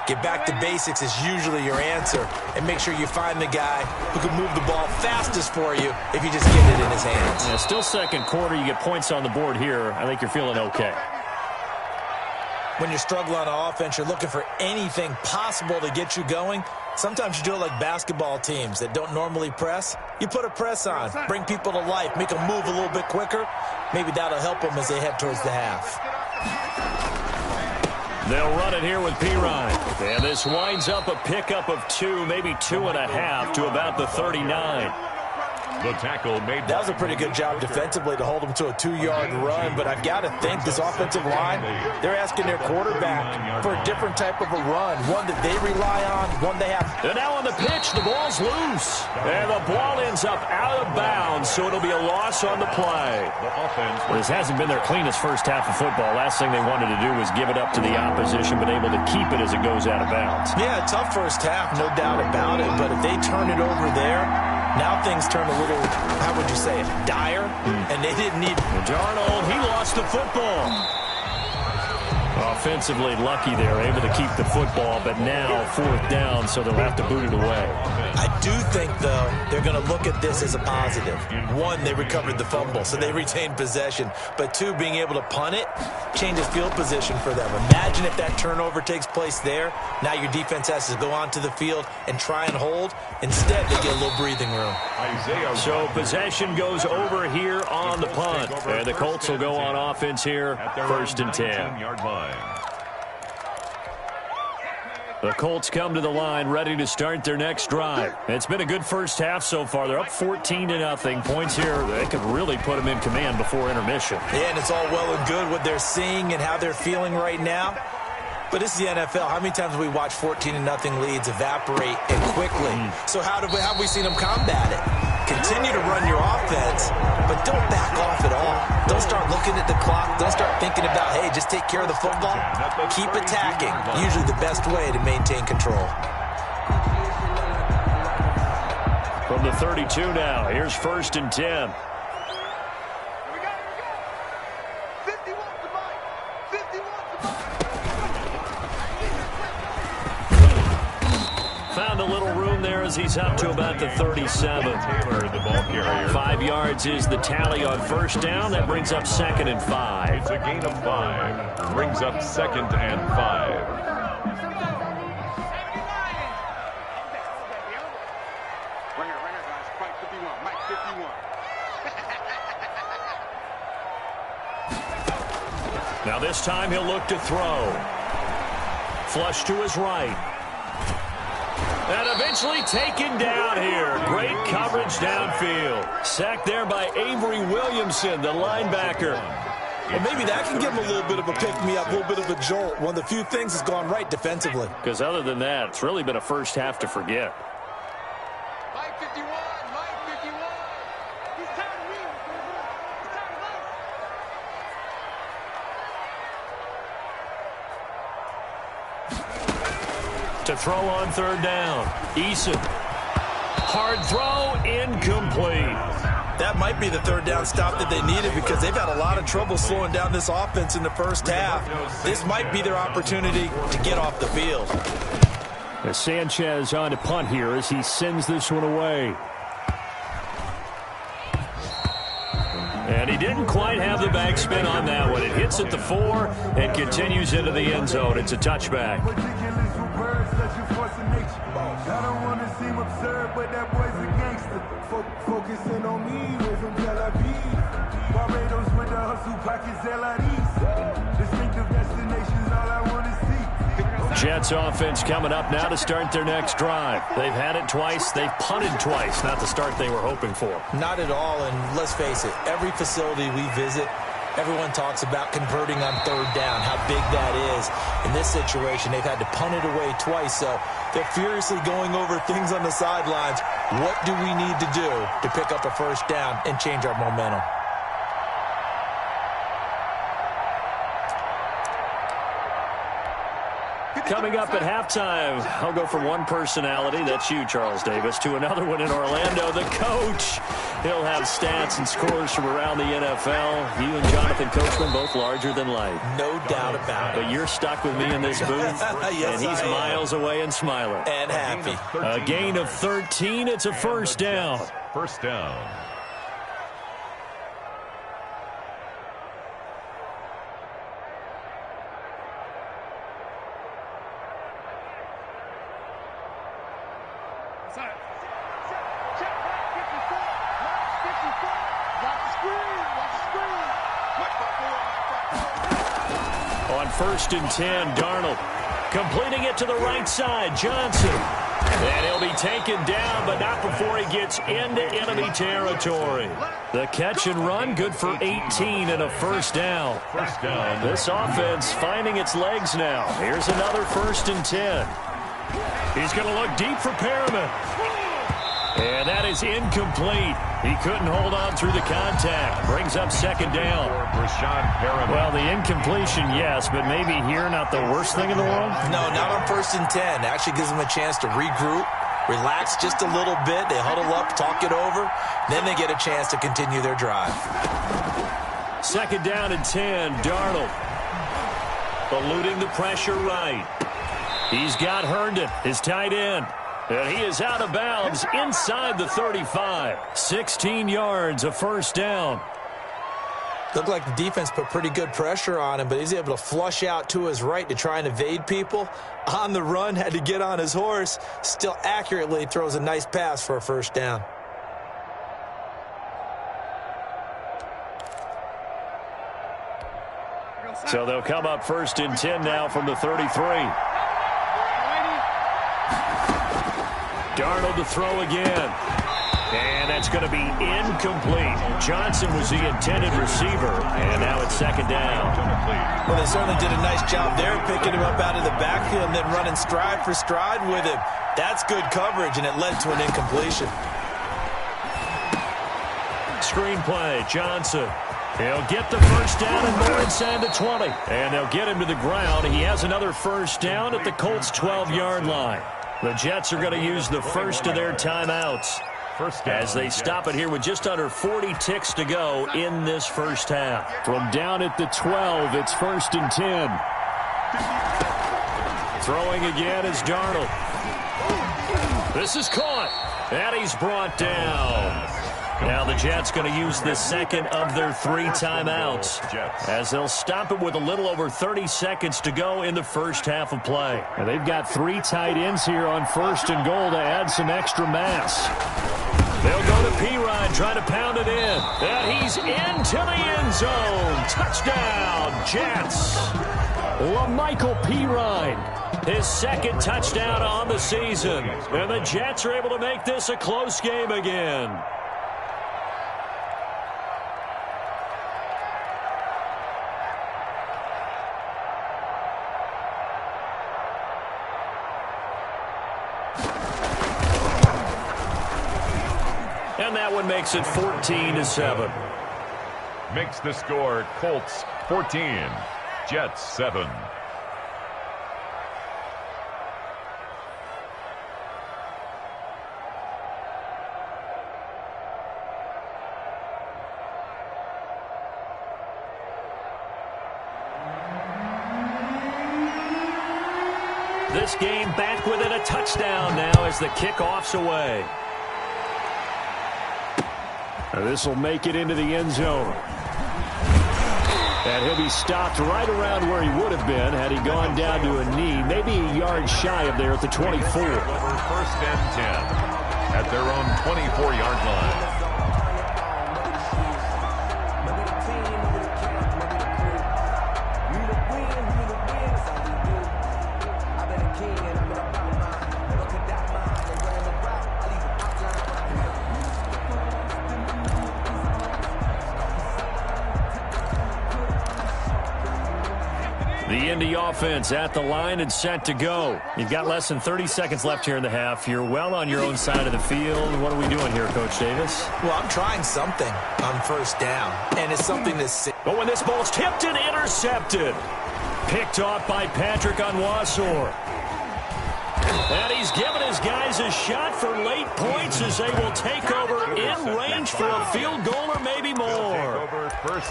Get back to basics is usually your answer. And make sure you find the guy who can move the ball fastest for you if you just get it in his hands. Yeah, still second quarter. You get points on the board here. I think you're feeling okay. When you're struggling on offense, you're looking for anything possible to get you going. Sometimes you do it like basketball teams that don't normally press. You put a press on, bring people to life, make them move a little bit quicker. Maybe that'll help them as they head towards the half. They'll run it here with Pirine. And this winds up a pickup of 2, maybe 2.5 to about the 39. The tackle made. That was a pretty good job defensively to hold them to a 2-yard run, but I've got to think this offensive line, they're asking their quarterback for a different type of a run, one that they rely on, one they have. And now on the pitch, the ball's loose. And the ball ends up out of bounds, so it'll be a loss on the play. This hasn't been their cleanest first half of football. Last thing they wanted to do was give it up to the opposition, but able to keep it as it goes out of bounds. Yeah, tough first half, no doubt about it, but if they turn it over there, now things turn a little, how would you say it, dire, and they didn't need. Darnold, he lost the football. Offensively lucky there, able to keep the football, but now 4th down, so they'll have to boot it away. I do think, though, they're going to look at this as a positive. 1, they recovered the fumble, so they retained possession. But 2, being able to punt it changes field position for them. Imagine if that turnover takes place there. Now your defense has to go onto the field and try and hold. Instead, they get a little breathing room. So possession goes over here on the punt. And the Colts will go on offense here, 1st and 10. The Colts come to the line ready to start their next drive. It's been a good first half so far. They're up 14-0. Points here, they could really put them in command before intermission. Yeah, and it's all well and good what they're seeing and how they're feeling right now. But this is the NFL. How many times have we watched 14-0 leads evaporate and quickly? So how have we seen them combat it? Continue to run your offense, but don't back off at all. Don't start looking at the clock. Don't start thinking about, hey, just take care of the football. Keep attacking. Usually the best way to maintain control. From the 32 now, here's 1st and 10. a little room there as he's up to about the 37. Taylor, the ball carrier. 5 yards is the tally on first down. That brings up 2nd and 5. It's a gain of 5. Brings up 2nd and 5. Now this time he'll look to throw. Flush to his right. And eventually taken down here. Great coverage downfield. Sacked there by Avery Williamson, the linebacker. Well, maybe that can give him a little bit of a pick-me-up, a little bit of a jolt. One of the few things that's gone right defensively. Because other than that, it's really been a first half to forget. Mike 51, Mike 51. He's tired of me. He's tired of us. To throw on 3rd down. Eason. Hard throw, incomplete. That might be the 3rd down stop that they needed because they've had a lot of trouble slowing down this offense in the first half. This might be their opportunity to get off the field. As Sanchez on to punt here as he sends this one away. And he didn't quite have the backspin on that one. It hits at the 4 and continues into the end zone. It's a touchback. I don't want to seem absurd, but that boy's a gangster. Focusing on me, way from Tel Aviv. Barbados with the hustle pockets, LIDs. Distinctive destinations, all I want to see. Jets offense coming up now to start their next drive. They've had it twice. They've punted twice. Not the start they were hoping for. Not at all, and let's face it, every facility we visit, everyone talks about converting on 3rd down, how big that is. In this situation, they've had to punt it away twice, so they're furiously going over things on the sidelines. What do we need to do to pick up a first down and change our momentum? Coming up at halftime, I'll go from one personality, that's you, Charles Davis, to another one in Orlando, the coach. He'll have stats and scores from around the NFL. You and Jonathan Coachman, both larger than life. No doubt about it. But you're stuck with me in this booth, yes, and he's miles away and smiling. And happy. A gain of 13, it's a first down. First down. On 1st and 10, Darnold completing it to the right side. Johnson. And he'll be taken down, but not before he gets into enemy territory. The catch and run, good for 18 and a first down. First down. This offense finding its legs now. Here's another 1st and 10. He's going to look deep for Perriman. And that is incomplete. He couldn't hold on through the contact. Brings up 2nd down. Well, the incompletion, yes, but maybe here not the worst thing in the world? No, not on 1st and 10. Actually gives them a chance to regroup, relax just a little bit. They huddle up, talk it over. Then they get a chance to continue their drive. 2nd down and 10, Darnold. Eluding the pressure right. He's got Herndon, his tight end. And he is out of bounds inside the 35. 16 yards, a first down. Looked like the defense put pretty good pressure on him, but he's able to flush out to his right to try and evade people. On the run, had to get on his horse. Still accurately throws a nice pass for a first down. So they'll come up 1st and 10 now from the 33. Darnold to throw again. And that's going to be incomplete. Johnson was the intended receiver, and now it's 2nd down. Well, they certainly did a nice job there, picking him up out of the backfield and then running stride for stride with him. That's good coverage, and it led to an incompletion. Screenplay, Johnson. He'll get the first down and more inside the 20. And they'll get him to the ground. He has another first down at the Colts' 12-yard line. The Jets are going to use the first of their timeouts as they stop it here with just under 40 ticks to go in this first half. From down at the 12, it's 1st and 10. Throwing again is Darnold. This is caught. And he's brought down. Now the Jets going to use the second of their 3 timeouts as they'll stop it with a little over 30 seconds to go in the first half of play. And they've got 3 tight ends here on 1st and goal to add some extra mass. They'll go to Pirine, try to pound it in. And he's into the end zone. Touchdown, Jets. LaMichael Pirine. His second touchdown on the season. And the Jets are able to make this a close game again. And that one makes it 14-7. Makes the score Colts 14, Jets 7. This game back within a touchdown now as the kickoff's away. This will make it into the end zone. And he'll be stopped right around where he would have been had he gone down to a knee, maybe a yard shy of there at the 24. First and 10 at their own 24-yard line. The Indy offense at the line and set to go. You've got less than 30 seconds left here in the half. You're well on your own side of the field. What are we doing here, Coach Davis? Well, I'm trying something on first down, and it's something that's... But when this ball's tipped and intercepted. Picked off by Patrick Onwuasor. And he's given his guys a shot for late points as they will take over in range for a field goal or maybe more.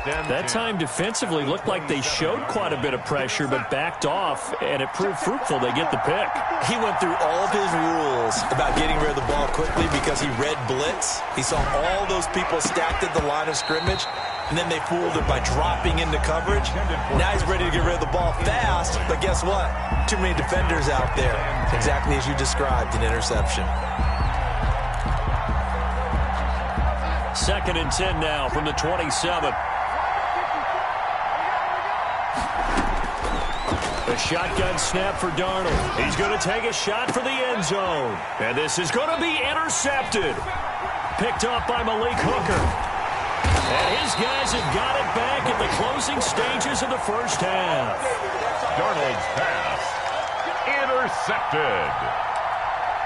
That time defensively looked like they showed quite a bit of pressure but backed off, and it proved fruitful. They get the pick. He went through all of his rules about getting rid of the ball quickly because he read blitz. He saw all those people stacked at the line of scrimmage, and then they fooled it by dropping into coverage. Now he's ready to get rid of the ball fast, but guess what? Too many defenders out there. Exactly as you described, an interception. 2nd and 10 now from the 27. The shotgun snap for Darnold. He's going to take a shot for the end zone. And this is going to be intercepted. Picked off by Malik Hooker. And his guys have got it back in the closing stages of the first half. Darnold's pass intercepted.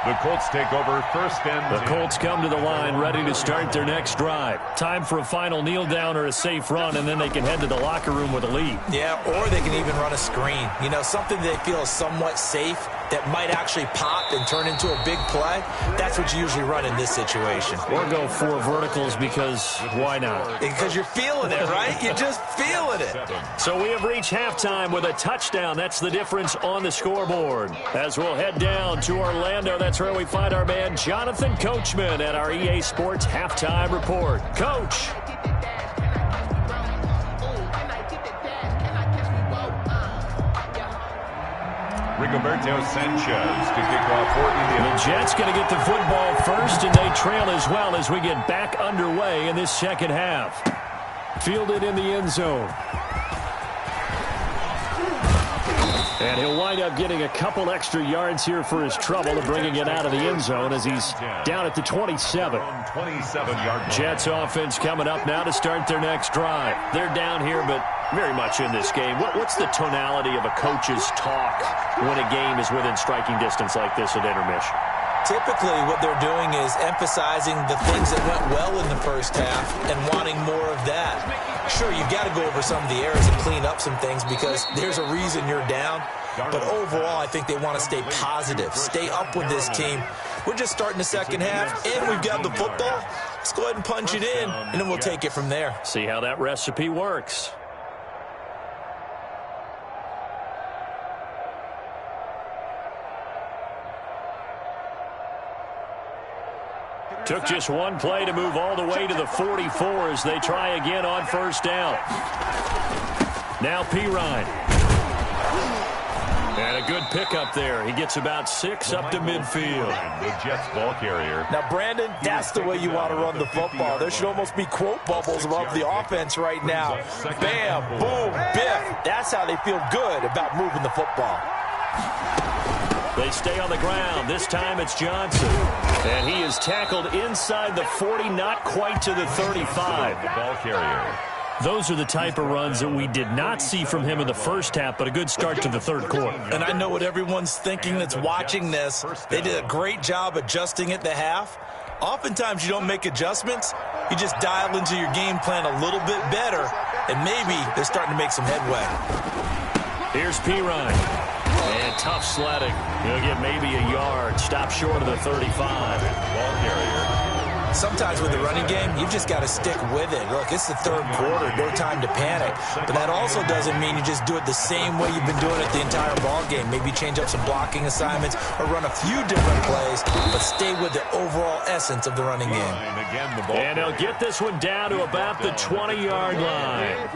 The Colts take over first and 10. The Colts come to the line ready to start their next drive. Time for a final kneel down or a safe run, and then they can head to the locker room with a lead. Yeah, or they can even run a screen. You know, something they feel is somewhat safe that might actually pop and turn into a big play. That's what you usually run in this situation. Or go 4 verticals because why not? Because you're feeling it, right? You're just feeling it. So we have reached halftime with a touchdown. That's the difference on the scoreboard. As we'll head down to Orlando, that's where we find our man Jonathan Coachman at our EA Sports Halftime Report. Coach. Rigoberto Sanchez to kick off for India. The Jets going to get the football first, and they trail as well as we get back underway in this second half. Fielded in the end zone. And he'll wind up getting a couple extra yards here for his trouble to bringing it out of the end zone as he's down at the 27. 27-yard Jets offense coming up now to start their next drive. They're down here, but very much in this game. What's the tonality of a coach's talk when a game is within striking distance like this at intermission? Typically, what they're doing is emphasizing the things that went well in the first half and wanting more of that. Sure, you've got to go over some of the errors and clean up some things because there's a reason you're down. But overall, I think they want to stay positive, stay up with this team. We're just starting the second half, and we've got the football. Let's go ahead and punch it in, and then we'll take it from there. See how that recipe works. Took just one play to move all the way to the 44 as they try again on first down. Now Pirine. And a good pickup there. He gets about 6 up to midfield. The Jets ball carrier. Now, Brandon, that's the way you want to run the football. There should almost be quote bubbles above the offense right now. Bam, boom, biff. That's how they feel good about moving the football. They stay on the ground. This time it's Johnson. And he is tackled inside the 40, not quite to the 35. The ball carrier. Those are the type of runs that we did not see from him in the first half, but a good start to the third quarter. And I know what everyone's thinking that's watching this. They did a great job adjusting at the half. Oftentimes you don't make adjustments. You just dial into your game plan a little bit better, and maybe they're starting to make some headway. Here's Pirine. And tough sledding. He'll get maybe a yard. Stop short of the 35. Ball carrier. Sometimes with the running game, you've just got to stick with it. Look, it's the third quarter, no time to panic. But that also doesn't mean you just do it the same way you've been doing it the entire ball game. Maybe change up some blocking assignments or run a few different plays, but stay with the overall essence of the running game. And he'll get this one down to about the 20-yard line.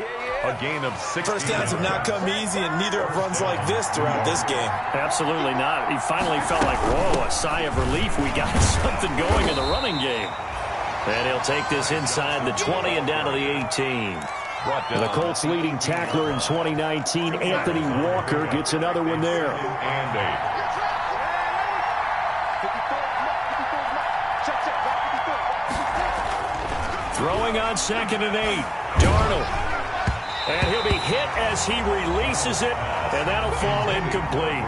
A gain of 6. First downs have not come easy, and neither have runs like this throughout this game. Absolutely not. He finally felt like, whoa, a sigh of relief. We got something going in the running game. And he'll take this inside the 20 and down to the 18. The Colts leading tackler in 2019, Anthony Walker, gets another one there. And 8. Throwing on 2nd and 8. Darnold. And he'll be hit as he releases it, and that'll fall incomplete.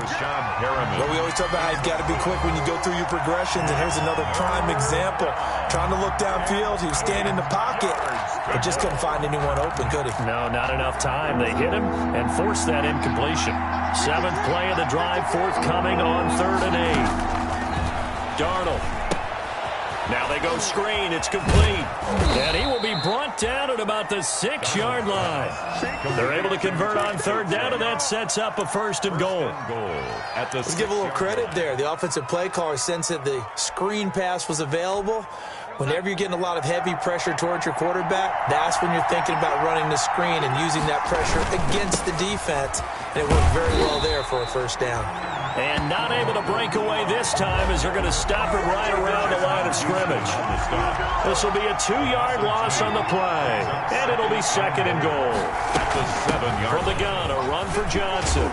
Well, we always talk about how you've got to be quick when you go through your progressions, and here's another prime example. Trying to look downfield, he was standing in the pocket, but just couldn't find anyone open, could he? No, not enough time. They hit him and forced that incompletion. 7th play of the drive, forthcoming on 3rd and 8. Darnold. Now they go screen. It's complete. And he will be brought down at about the 6-yard line. They're able to convert on 3rd down, and that sets up a 1st and goal. Let's give a little credit there. The offensive play caller sensed that the screen pass was available. Whenever you're getting a lot of heavy pressure towards your quarterback, that's when you're thinking about running the screen and using that pressure against the defense. And it worked very well there for a 1st down. And not able to break away this time as they're going to stop it right around the line of scrimmage. This will be a 2-yard loss on the play. And it'll be 2nd and goal. At the 7-yard. From the gun, a run for Johnson.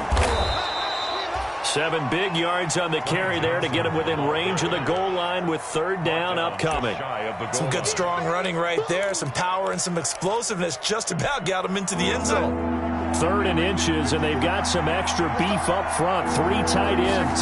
7 big yards on the carry there to get him within range of the goal line with 3rd down upcoming. Some good strong running right there. Some power and some explosiveness just about got him into the end zone. 3rd and inches, and they've got some extra beef up front. 3 tight ends.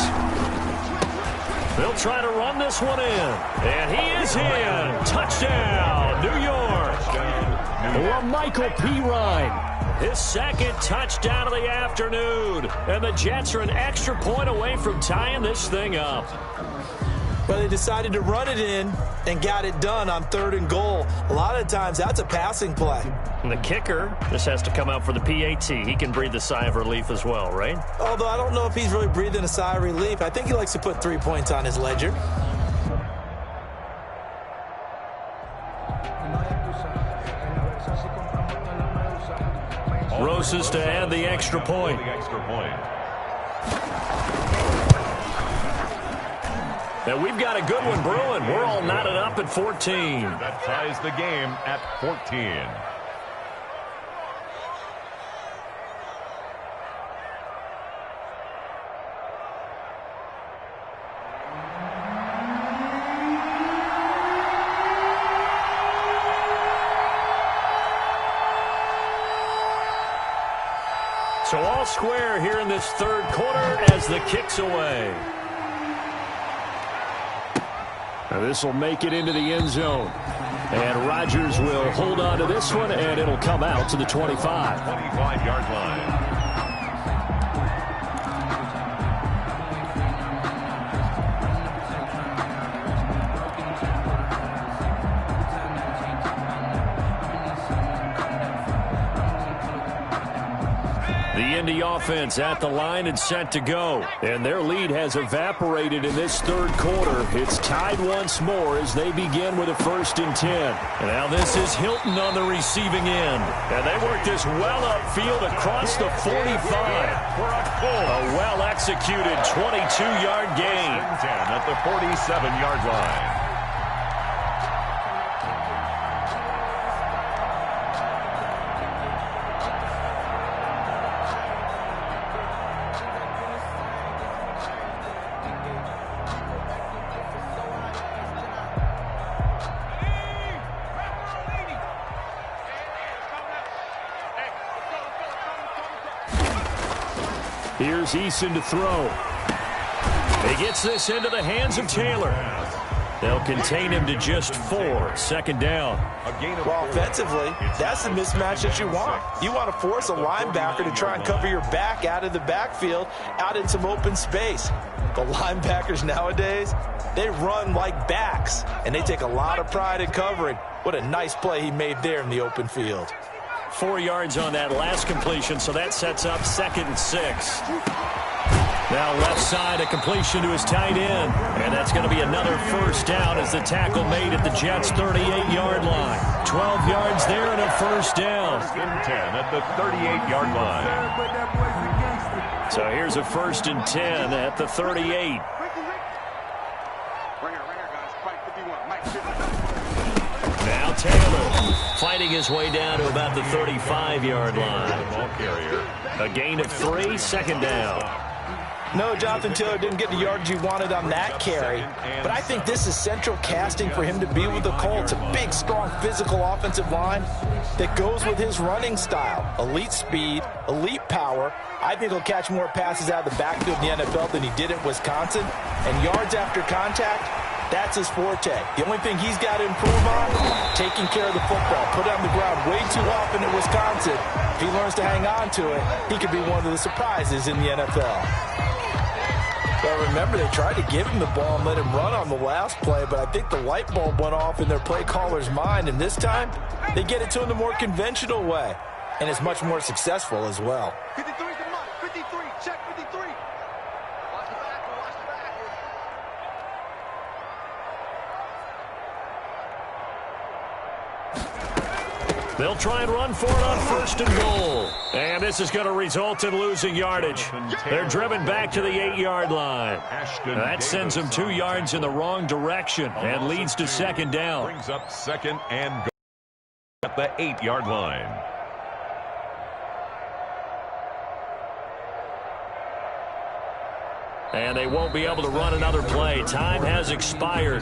They'll try to run this one in. And he is in. Touchdown, New York. Michael Pirine. His 2nd touchdown of the afternoon. And the Jets are an extra point away from tying this thing up. Well, they decided to run it in and got it done on 3rd and goal. A lot of times, that's a passing play. And the kicker just has to come out for the PAT. He can breathe a sigh of relief as well, right? Although I don't know if he's really breathing a sigh of relief. I think he likes to put 3 points on his ledger. Roses to add the extra point. And we've got a good one brewing. We're all knotted up at 14. That ties the game at 14. So all square here in this 3rd quarter as the kick's away. Now this will make it into the end zone. And Rodgers will hold on to this one, and it'll come out to the 25. 25-yard line. the offense at the line and set to go. And their lead has evaporated in this third quarter. It's tied once more as they begin with a 1st and 10. And now this is Hilton on the receiving end. And they work this well upfield across the 45. A well-executed 22-yard gain. 10 at the 47-yard line. Here's Eason to throw. He gets this into the hands of Taylor. They'll contain him to just 4. 2nd down. Well, offensively, that's the mismatch that you want. You want to force a linebacker to try and cover your back out of the backfield, out in some open space. The linebackers nowadays, they run like backs, and they take a lot of pride in covering. What a nice play he made there in the open field. 4 yards on that last completion, so that sets up 2nd and 6. Now left side, a completion to his tight end. And that's going to be another 1st down as the tackle made at the Jets' 38-yard line. 12 yards there and a 1st down. 1st and 10 at the 38-yard line. So here's a 1st and 10 at the 38. Now Taylor fighting his way down to about the 35-yard line. A gain of 3, 2nd down. No, Jonathan Taylor didn't get the yardage he wanted on that carry, but I think this is central casting for him to be with the Colts. A big, strong, physical offensive line that goes with his running style. Elite speed, elite power. I think he'll catch more passes out of the backfield in the NFL than he did at Wisconsin. And yards after contact, that's his forte. The only thing he's got to improve on, taking care of the football. Put it on the ground way too often at Wisconsin. If he learns to hang on to it, he could be one of the surprises in the NFL. Well, remember, they tried to give him the ball and let him run on the last play, but I think the light bulb went off in their play caller's mind, and this time, they get it to him the more conventional way, and it's much more successful as well. 53's the mark. 53. Check 53. Watch the back. Watch the back. They'll try and run for it on 1st and goal. And this is going to result in losing yardage. They're driven back to the 8-yard line. That sends them 2 yards in the wrong direction and leads to 2nd down. Brings up 2nd and goal at the 8-yard line. And they won't be able to run another play. Time has expired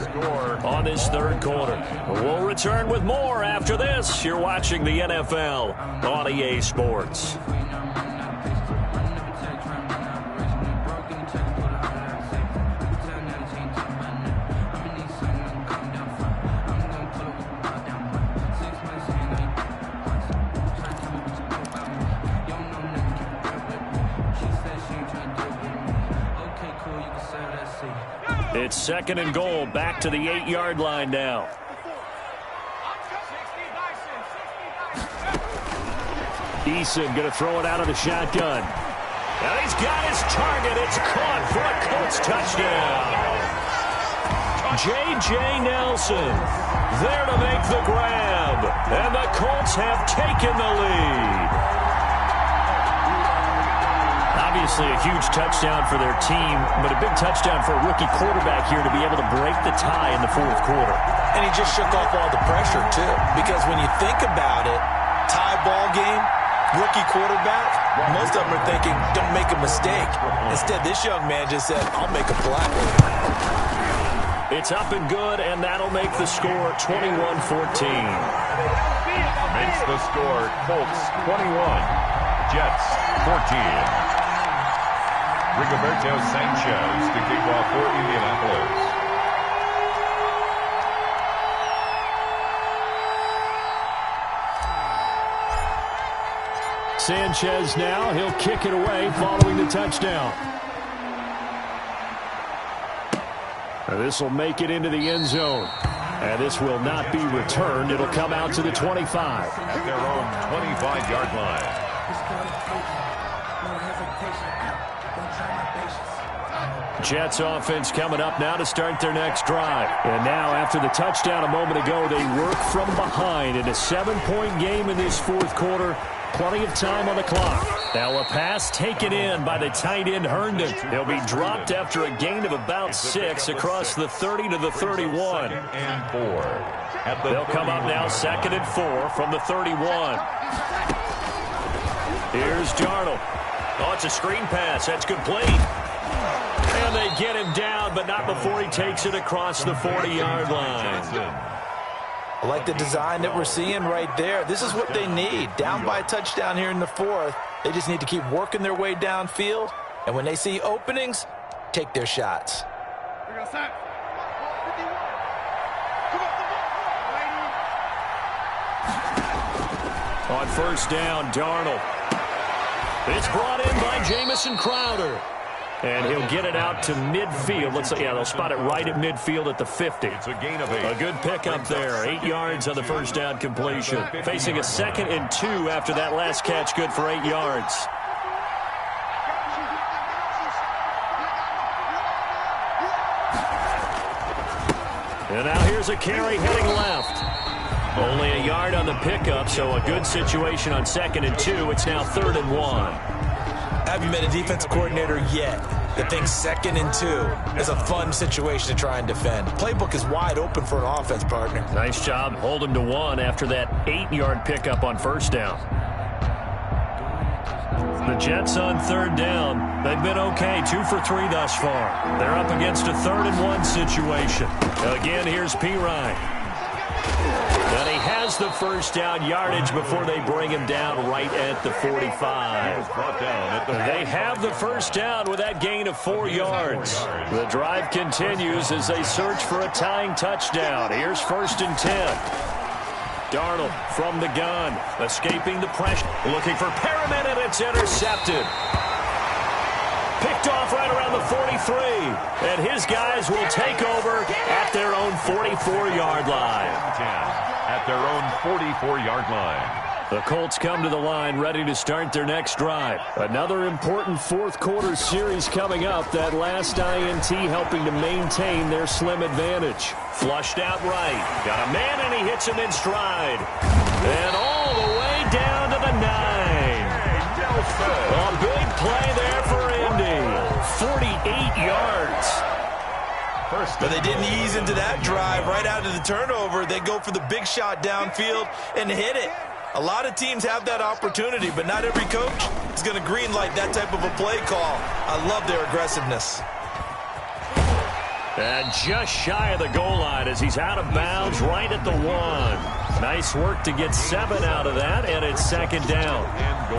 on this 3rd quarter. We'll return with more after this. You're watching the NFL on EA Sports. It's 2nd and goal, back to the 8-yard line now. Eason going to throw it out of the shotgun. And he's got his target. It's caught for a Colts touchdown. J.J. Nelson there to make the grab. And the Colts have taken the lead. Obviously a huge touchdown for their team, but a big touchdown for a rookie quarterback here to be able to break the tie in the 4th quarter. And he just shook off all the pressure, too. Because when you think about it, tie ball game, rookie quarterback, most of them are thinking, don't make a mistake. Instead, this young man just said, I'll make a play. It's up and good, and that'll make the score 21-14. Makes the score Colts 21, Jets 14. Rigoberto Sanchez to kick off for Indianapolis. Sanchez now, he'll kick it away following the touchdown. This will make it into the end zone. And this will not be returned. It'll come out to the 25. At their own 25-yard line. Jets offense coming up now to start their next drive. And now, after the touchdown a moment ago, they work from behind in a 7-point game in this fourth quarter. Plenty of time on the clock. Now a pass taken in by the tight end Herndon. He'll be dropped after a gain of about 6 across the 30 to the 31. They'll come up now 2nd and 4 from the 31. Here's Darnold. Oh, it's a screen pass. That's complete. And they get him down, but not before he takes it across the 40-yard line. I like the design that we're seeing right there. This is what they need. Down by a touchdown here in the fourth. They just need to keep working their way downfield. And when they see openings, take their shots. On first down, Darnold. It's brought in by Jamison Crowder. And he'll get it out to midfield. They'll spot it right at midfield at the 50. It's a gain of 8. A good pickup there. 8 yards on the first down completion. Facing a 2nd and 2 after that last catch, good for 8 yards. And now here's a carry heading left. Only a yard on the pickup, so a good situation on 2nd and 2. It's now 3rd and 1. I haven't met a defensive coordinator yet that thinks 2nd and 2 is a fun situation to try and defend. Playbook is wide open for an offense, partner. Nice job. Hold him to 1 after that 8-yard pickup on first down. The Jets on 3rd down. They've been okay. 2 for 3 thus far. They're up against a 3rd and 1 situation. Again, here's Pirine. And he has the first down yardage before they bring him down right at the 45. They have the first down with that gain of 4 yards. The drive continues as they search for a tying touchdown. Here's 1st and 10. Darnold from the gun, escaping the pressure, looking for Perriman, and it's intercepted. Picked off right around the 43, and his guys will take over at their own 44-yard line. At their own 44-yard line. The Colts come to the line ready to start their next drive. Another important fourth quarter series coming up. That last INT helping to maintain their slim advantage. Flushed out right. Got a man and he hits him in stride. And all the way down to the 9. A big play there for Indy. 48 yards. But they didn't ease into that drive right out of the turnover. They go for the big shot downfield and hit it. A lot of teams have that opportunity, but not every coach is going to greenlight that type of a play call. I love their aggressiveness. And just shy of the goal line as he's out of bounds right at the 1. Nice work to get 7 out of that, and it's 2nd down.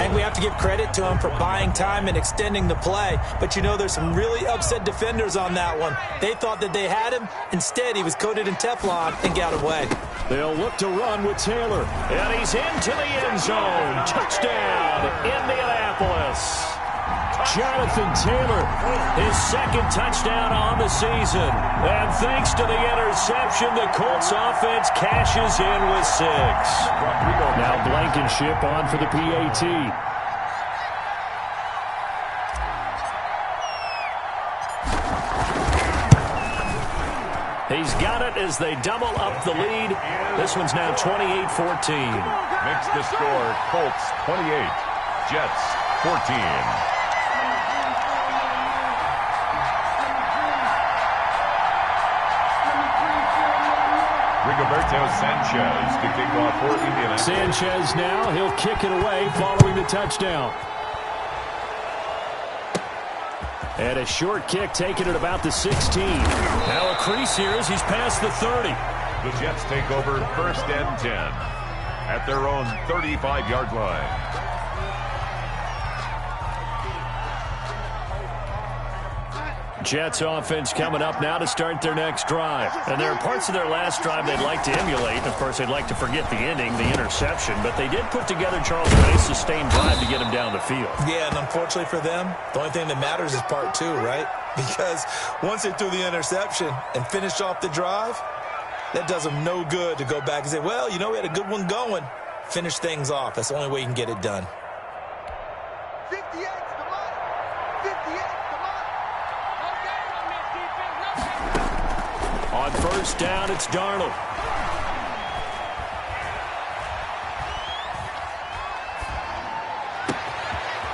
And we have to give credit to him for buying time and extending the play. But, you know, there's some really upset defenders on that one. They thought that they had him. Instead, he was coated in Teflon and got away. They'll look to run with Taylor. And he's into the end zone. Touchdown, Indianapolis. Jonathan Taylor, his 2nd touchdown on the season. And thanks to the interception, the Colts offense cashes in with 6. Now Blankenship on for the PAT. He's got it as they double up the lead. This one's now 28-14. Makes the score Colts 28, Jets 14. Rigoberto Sanchez to kick off for Indiana. Sanchez now, he'll kick it away following the touchdown. And a short kick taken at about the 16. Now a crease here as he's past the 30. The Jets take over 1st and 10 at their own 35-yard line. Jets offense coming up now to start their next drive. And there are parts of their last drive they'd like to emulate. Of course, they'd like to forget the ending, the interception. But they did put together, Charles, a nice sustained drive to get him down the field. Yeah, and unfortunately for them, the only thing that matters is part 2, right? Because once they threw the interception and finished off the drive, that does them no good to go back and say, well, you know, we had a good one going. Finish things off. That's the only way you can get it done. 58, come on. 58, come on. Okay. On first down, it's Darnold.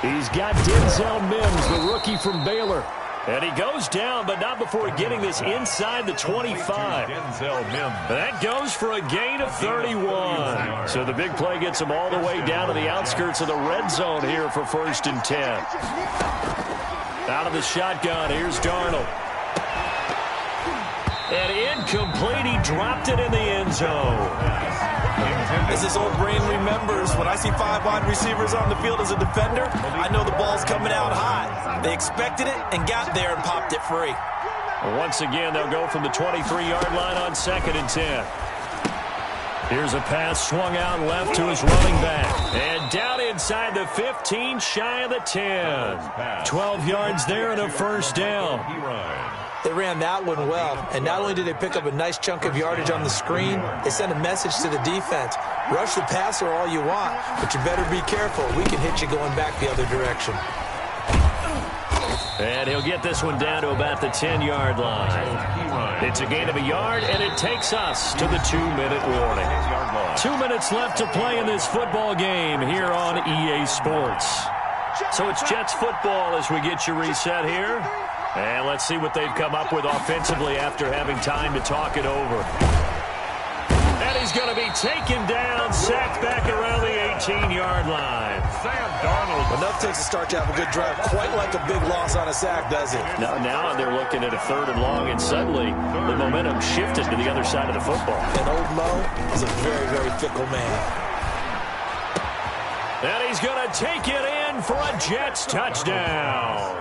He's got Denzel Mims, the rookie from Baylor. And he goes down, but not before getting this inside the 25. That goes for a gain of 31. So the big play gets him all the way down to the outskirts of the red zone here for 1st and 10. Out of the shotgun, here's Darnold. And incomplete, he dropped it in the end zone. As his old brain remembers, when I see 5 wide receivers on the field as a defender, I know the ball's coming out high. They expected it and got there and popped it free. Once again, they'll go from the 23-yard line on 2nd and 10. Here's a pass swung out left to his running back. And down inside the 15, shy of the 10. 12 yards there and a first down. They ran that one well, and not only did they pick up a nice chunk of yardage on the screen, they sent a message to the defense. Rush the passer all you want, but you better be careful. We can hit you going back the other direction. And he'll get this one down to about the 10-yard line. It's a gain of a yard, and it takes us to the 2-minute warning. 2 minutes left to play in this football game here on EA Sports. So it's Jets football as we get you reset here. And let's see what they've come up with offensively after having time to talk it over. And he's going to be taken down, sacked back around the 18-yard line. Sam Darnold. Enough takes to start to have a good drive. Quite like a big loss on a sack, does it? Now they're looking at a 3rd and long, and suddenly the momentum shifted to the other side of the football. And old Mo is a very, very fickle man. And he's going to take it in for a Jets touchdown.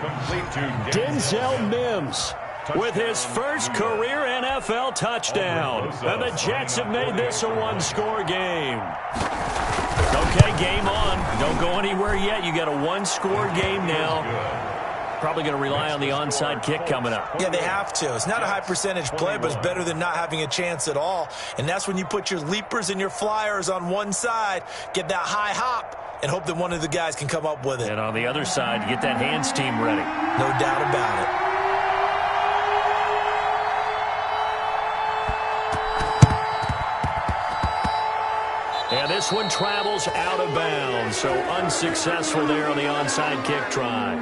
Denzel Mims with his first career NFL touchdown. And the Jets have made this a one-score game. Okay, game on. Don't go anywhere yet. You got a one-score game now. Probably going to rely on the onside kick coming up. Yeah, they have to. It's not a high-percentage play, but it's better than not having a chance at all. And that's when you put your leapers and your flyers on one side, get that high hop, and hope that one of the guys can come up with it. And on the other side, get that hands team ready. No doubt about it. And this one travels out of bounds, so unsuccessful there on the onside kick try.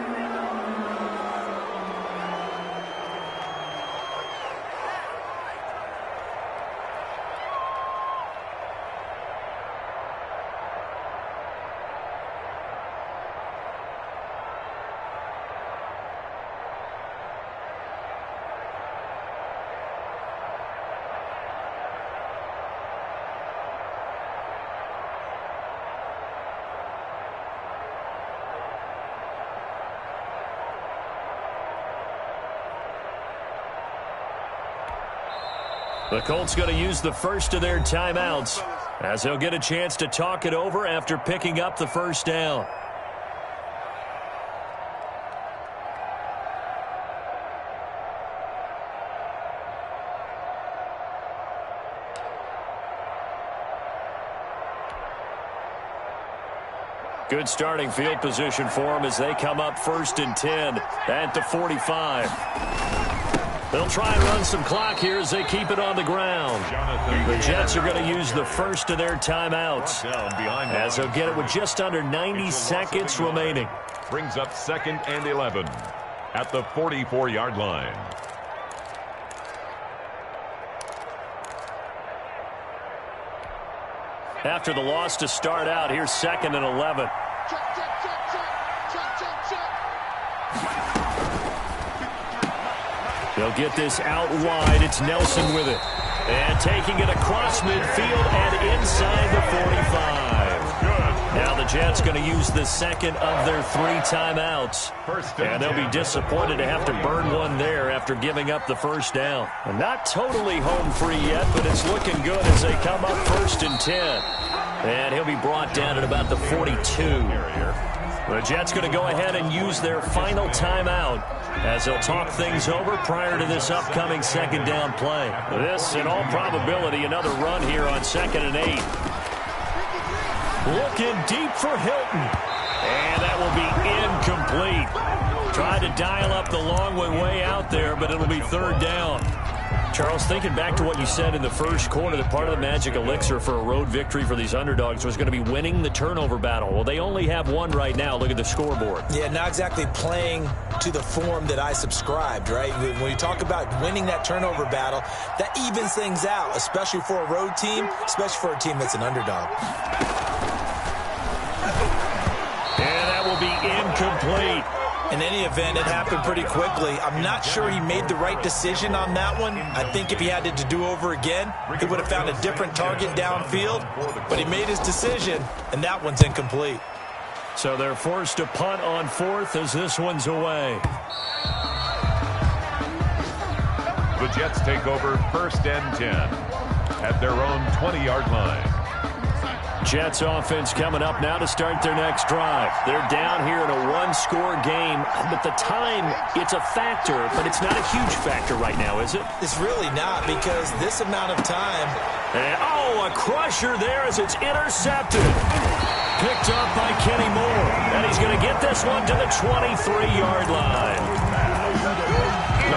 The Colts going to use the first of their timeouts as they'll get a chance to talk it over after picking up the first down. Good starting field position for them as they come up 1st and 10 at the 45. They'll try and run some clock here as they keep it on the ground. The Jets are going to use the first of their timeouts as they'll get it with just under 90 seconds remaining. Brings up 2nd and 11 at the 44-yard line. After the loss to start out, here's 2nd and 11. They'll get this out wide. It's Nelson with it. And taking it across midfield and inside the 45. Now the Jets going to use the second of their 3 timeouts. And they'll be disappointed to have to burn one there after giving up the first down. And not totally home free yet, but it's looking good as they come up 1st and 10. And he'll be brought down at about the 42. The Jets going to go ahead and use their final timeout as they'll talk things over prior to this upcoming 2nd down play. This, in all probability, another run here on 2nd and 8. Looking deep for Hilton. And that will be incomplete. Tried to dial up the long way out there, but it'll be 3rd down. Charles, thinking back to what you said in the first quarter, that part of the magic elixir for a road victory for these underdogs was going to be winning the turnover battle. Well, they only have one right now. Look at the scoreboard. Yeah, not exactly playing to the form that I subscribed, right? When you talk about winning that turnover battle, that evens things out, especially for a road team, especially for a team that's an underdog. And that will be incomplete. In any event, it happened pretty quickly. I'm not sure he made the right decision on that one. I think if he had to do over again, he would have found a different target downfield. But he made his decision, and that one's incomplete. So they're forced to punt on fourth as this one's away. The Jets take over first and 10 at their own 20-yard line. Jets offense coming up now to start their next drive. They're down here in a one-score game, but the time, it's a factor, but it's not a huge factor right now, is it? It's really not, because this amount of time... And, a crusher there as it's intercepted. Picked up by Kenny Moore, and he's going to get this one to the 23-yard line.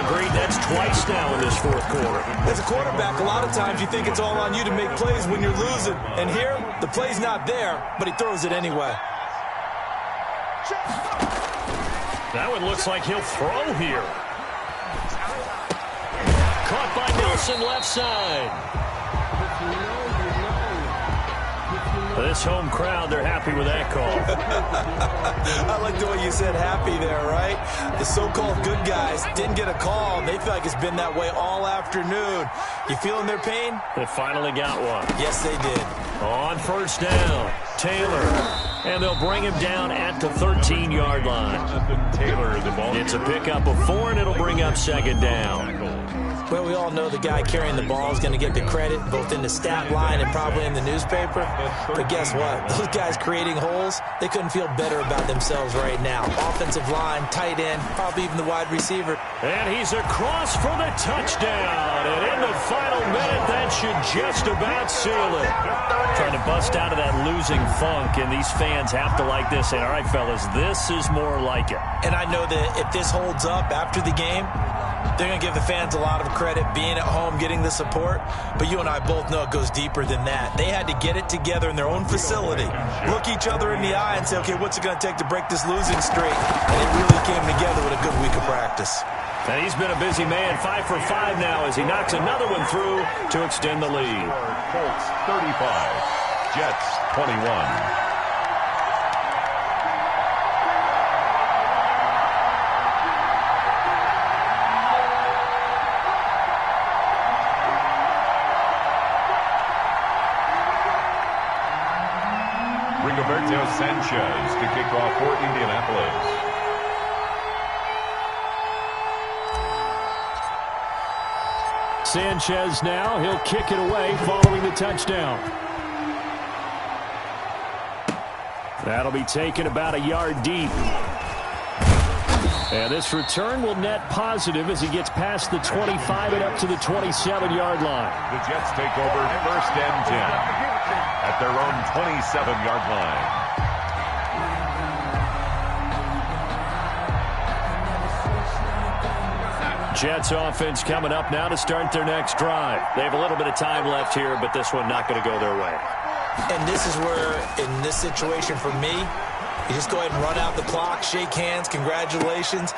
Agreed, that's twice now in this fourth quarter. As a quarterback, a lot of times you think it's all on you to make plays when you're losing. And here, the play's not there, but he throws it anyway. That one looks like he'll throw here. Caught by Nelson left side. This home crowd, they're happy with that call. I like the way you said happy there, right? The so-called good guys didn't get a call. They feel like it's been that way all afternoon. You feeling their pain? They finally got one. Yes, they did. On first down, Taylor. And they'll bring him down at the 13-yard line. Taylor, the ball. It's a pickup of 4, and it'll bring up second down. Well, we all know the guy carrying the ball is going to get the credit, both in the stat line and probably in the newspaper. But guess what? Those guys creating holes, they couldn't feel better about themselves right now. Offensive line, tight end, probably even the wide receiver. And he's across for the touchdown. And in the final minute, that should just about seal it. Trying to bust out of that losing funk, and these fans have to like this. And all right, fellas, this is more like it. And I know that if this holds up after the game, they're going to give the fans a lot of credit being at home, getting the support. But you and I both know it goes deeper than that. They had to get it together in their own facility, look each other in the eye and say, okay, what's it going to take to break this losing streak? And it really came together with a good week of practice. And he's been a busy man, 5 for 5 now as he knocks another one through to extend the lead. Colts 35, Jets 21. Sanchez to kick off for Indianapolis. Sanchez now, he'll kick it away following the touchdown. That'll be taken about a yard deep. And this return will net positive as he gets past the 25 and up to the 27-yard line. The Jets take over first and 10 at their own 27-yard line. Jets offense coming up now to start their next drive. They have a little bit of time left here, but this one not going to go their way. And this is where, in this situation for me, you just go ahead and run out the clock, shake hands, congratulations.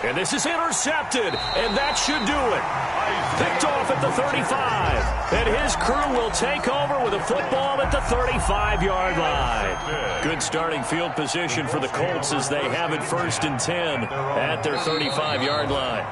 And this is intercepted, and that should do it. Picked off at the 35. And his crew will take over with a football at the 35-yard line. Good starting field position for the Colts as they have it first and 10 at their 35-yard line.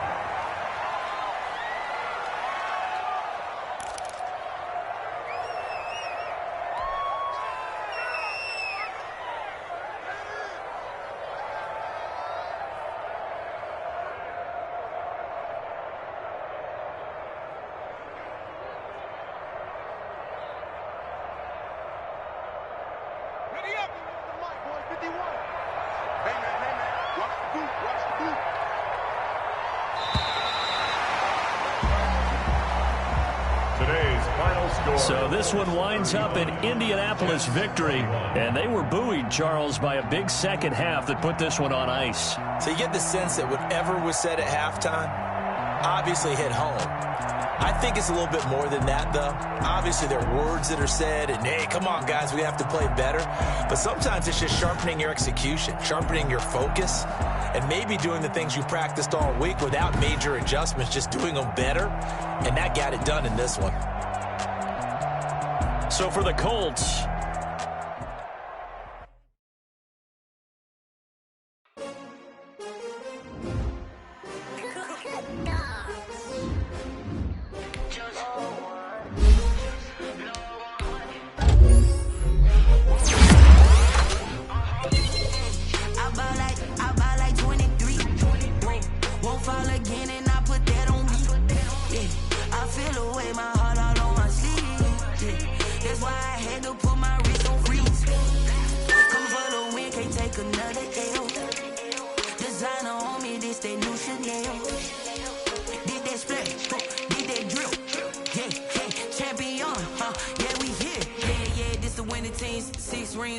So this one winds up an Indianapolis victory, and they were buoyed, Charles, by a big second half that put this one on ice. So you get the sense that whatever was said at halftime obviously hit home. I think it's a little bit more than that, though. Obviously, there are words that are said, and, hey, come on, guys, we have to play better. But sometimes it's just sharpening your execution, sharpening your focus, and maybe doing the things you practiced all week without major adjustments, just doing them better. And that got it done in this one. So for the Colts,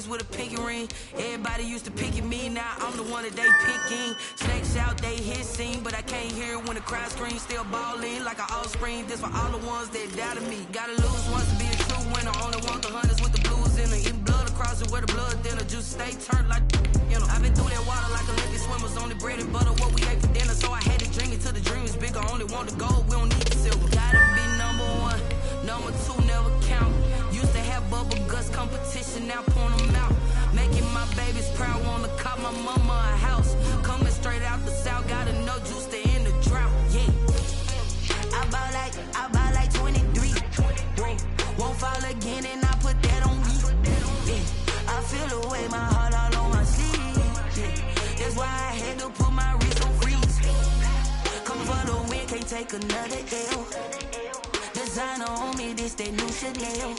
with a pinky ring. Everybody used to pick at me, now I'm the one that they picking. Snakes out, they hissing, but I can't hear when the crowd screams. Still balling like an offspring. This for all the ones that doubted me. Gotta lose once to be a true winner. Only want the hunters with the blues in it. Eating blood across it where the blood thinner. Juice stay turned like, you know. I've been through that water like Olympic swimmers. Only bread and butter, what we ate for dinner. So I had to dream it till the dream is bigger. Only want the gold, we don't need the silver. Gotta be number one, number two never count. Used to have bubble guts competition, now point them out. Making my babies proud, wanna cop my mama a house. Coming straight out the south, gotta know juice to end the drought. Yeah, I bought like 23. Won't fall again, and I put that on me. Yeah, I feel the way, my heart all on my sleeve. Yeah, that's why I had to put my wrist on freeze. Come for the win, can't take another L. Designer on me, this that new Chanel.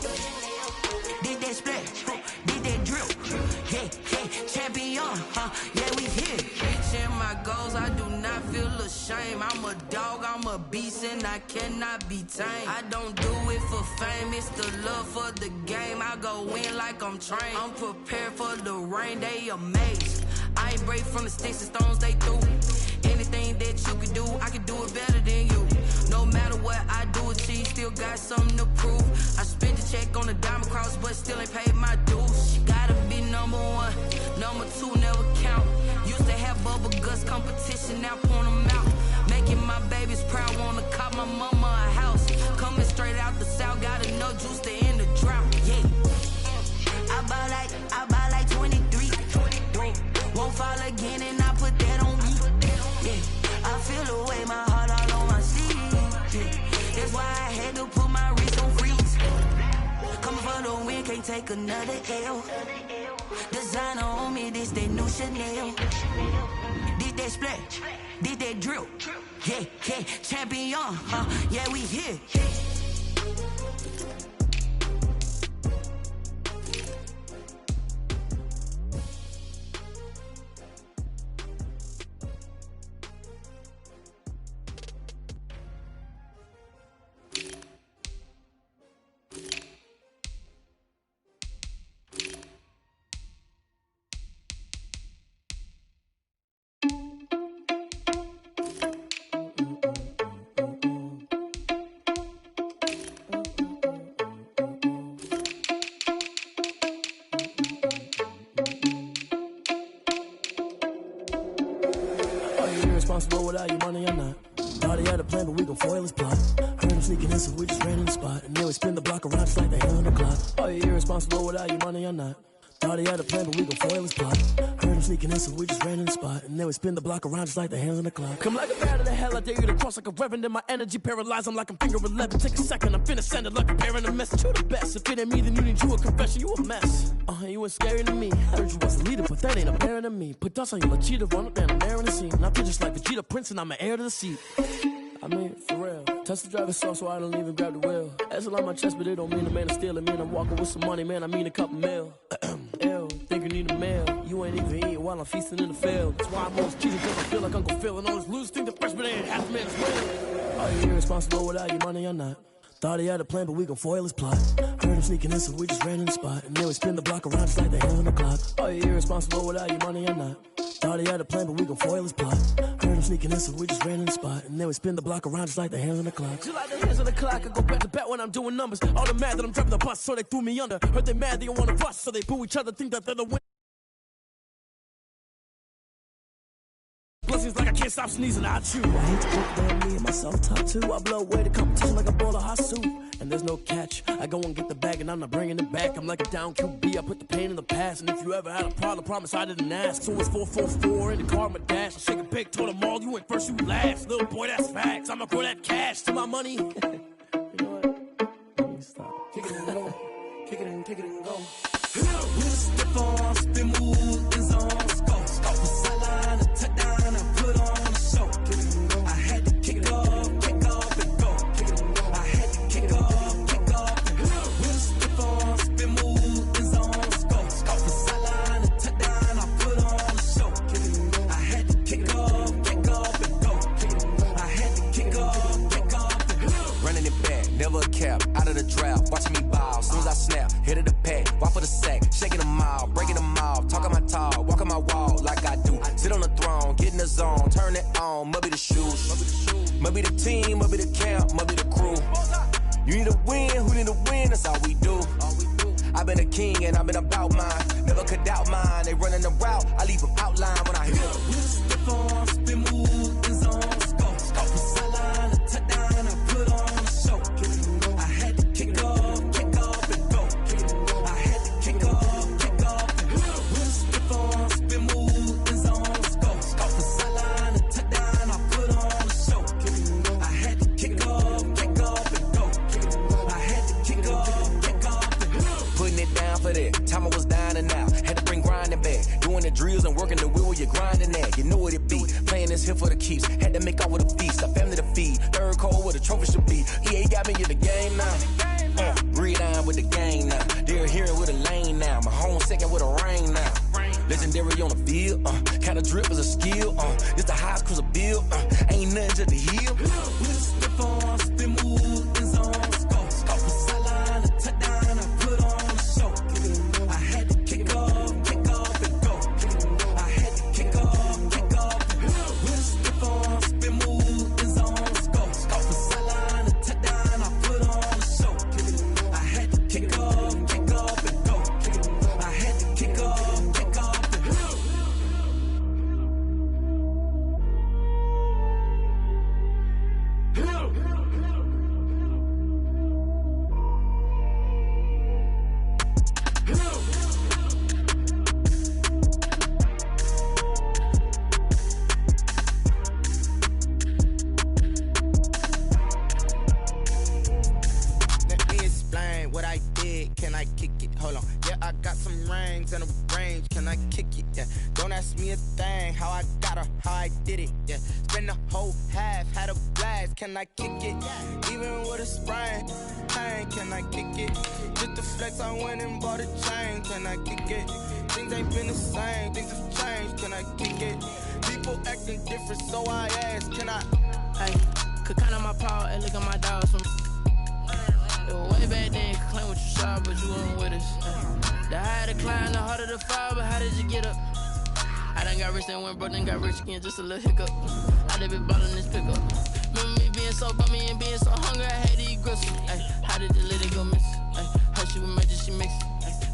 Did that splash, did that drill. Yeah, champion, yeah, we here. Reaching my goals, I do not feel ashamed. I'm a dog, I'm a beast, and I cannot be tamed. I don't do it for fame, it's the love for the game. I go in like I'm trained. I'm prepared for the rain, they amazed. I ain't break from the sticks and stones they threw. Anything that you can do, I can do it better than you. No matter what I do, achieve, still got something to prove. I spent the check on the diamond cross, but still ain't paid my dues. Gotta be number one, number two never count. Used to have bubble guts competition, now point them out. Making my babies proud, wanna cop my mama a house. Coming straight out the south, gotta know juice to end the drought. Yeah, I bought like 23. Won't fall again, and I put that on me. Yeah, I feel the way, my heart all on my sleeve. Yeah, that's why I had to put my wrist on freeze. Coming for the win, can't take another L. Designer on me, this that new Chanel. Did that splash, did that drill. Yeah, champion, yeah, we here. Responsible without your money or not. Thought he had a plan, but we gon' foil his plot. Heard him sneaking in, so we just ran in the spot. And then we spin the block around just like the hell on the clock. Are you irresponsible without your money or not? Thought he had a plan, but we gon' foil his plot. Heard him sneaking in, so we just ran in the spot. And then we spin the block around just like the hands on the clock. Come like a bat of the hell, I dare you to cross like a reverend. In my energy paralyzed, I'm like I'm finger 11. Take a second, I'm finna send it like a bearing a message. You the best, if it ain't me, then you need you a confession. You a mess, you ain't scary to me. Heard you was a leader, but that ain't apparent to me. Put dust on you, like cheetah, run up down the air in the scene. And I feel just like Vegeta Prince, and I'm an heir to the seat. I mean, for real. Touch the driver's soft, so I don't even grab the wheel. That's on my chest, but it don't mean the man is stealing. Man, I'm walking with some money, man, I mean a couple mil. Ew, think you need a meal. You ain't even eating while I'm feasting in the field. That's why I'm always cheating, cause I feel like Uncle Phil. And all this losers think the freshman ain't half a man as well. Are you irresponsible without your money or not? Thought he had a plan, but we gon' foil his plot. Heard him sneaking in, so we just ran in the spot. And then we spin the block around just like the hands on the clock. Are you irresponsible without your money or not? Thought he had a plan, but we gon' foil his plot. Heard him sneaking in, so we just ran in the spot. And then we spin the block around just like the hands on the clock. Just like the hands on the clock, I go back to back when I'm doing numbers. All the mad that I'm driving the bus, so they threw me under. Heard they mad, they don't wanna bust, so they boo each other, think that they're the winner. Blessings like I can't stop sneezing, I chew. I hate to put down me and myself top two. I blow away the competition like a bowl of hot soup. And there's no catch. I go and get the bag and I'm not bringing it back. I'm like a down QB, I put the pain in the past. And if you ever had a problem, promise I didn't ask. So it's 444 in the car, my dash. I shake a big, told them all, you went first, you last. Little boy, that's facts. I'ma grow that cash to my money. You know what? Let me stop. Kick it and go. Kick it and kick it and go. With a stiff on, spin move, in zone, scope. Sideline, a touchdown, I put on a show. I had to kick off and go. I had to kick off and go. With a stiff on, spin move, in zone, scope. Sideline, a touchdown, I put on a show. I had to kick off and go. I had to kick off and go. Running it back, never a cap, out of the draft, watching me ball. Soon as I snap, hit of the pack, walk for the sack, shaking them all, breaking them all, talking my talk, walking my wall like I do. Sit on the throne, get in the zone, turn it on, must be the shoes, must be the team, must be the camp, must be the crew. You need to win, who need to win, that's all we do. I've been a king and I've been about mine, never could doubt mine. They running the route, I leave them outline when I hear them. With a stiff on, spin move, in zone, scope. Sideline, a touchdown, I put on a show. I had to kick off and go. I had to kick off and go. With a stiff on, spin move, in zone, scope. Sideline, a touchdown, I put on a show. I had to kick off and go. I had to kick off and go. Putting it down for that, time I was dying and out. Had to bring grinding back, doing the drills and working the wheel where you're grinding at. You know what it be, playing this here for the keeps. Had to make off with a feast, a family to feed. Third cold where the trophy should be. EA got me in the game now. Breathe on with the game now. They're here with a lane now. My home second with a rain now. Legendary on the field, kinda drip is a skill. It's the highest cruiser bill, ain't nothing to the heel. With a stiff on, spin move, in zone, scope. Sideline, a touchdown, I put on a show. I had to kick off and go. I had to kick off and go. With a stiff on, spin move, in zone, scope. Sideline, a touchdown, I put on a show. I had to kick off and go. I had to kick off and go. Let me explain what I did. Can I kick it? Hold on. Yeah, I got some rings and a range. Can I kick it? Yeah. Don't ask me a thing. How I got her, how I did it. Yeah. Spend the whole half, had a blast. Can I kick it? Even with a sprain. Pain, can I kick it? Just the flex, I went and bought a chain. Can I kick it? Things ain't been the same. Things have changed. Can I kick it? People acting different, so I ask. Can I? Hey, could count on my power and look at my dogs from. It was way back then, could claim what you saw, but you weren't with us. The higher the climb, the harder the fall, but how did you get up? I done got rich, then went broke, then got rich again, just a little hiccup. I done been ballin' this pickup. Remember me being so bummy and being so hungry, I had to eat gristle. Ay, how did the lady go miss? Ay, how she was major, she mixed.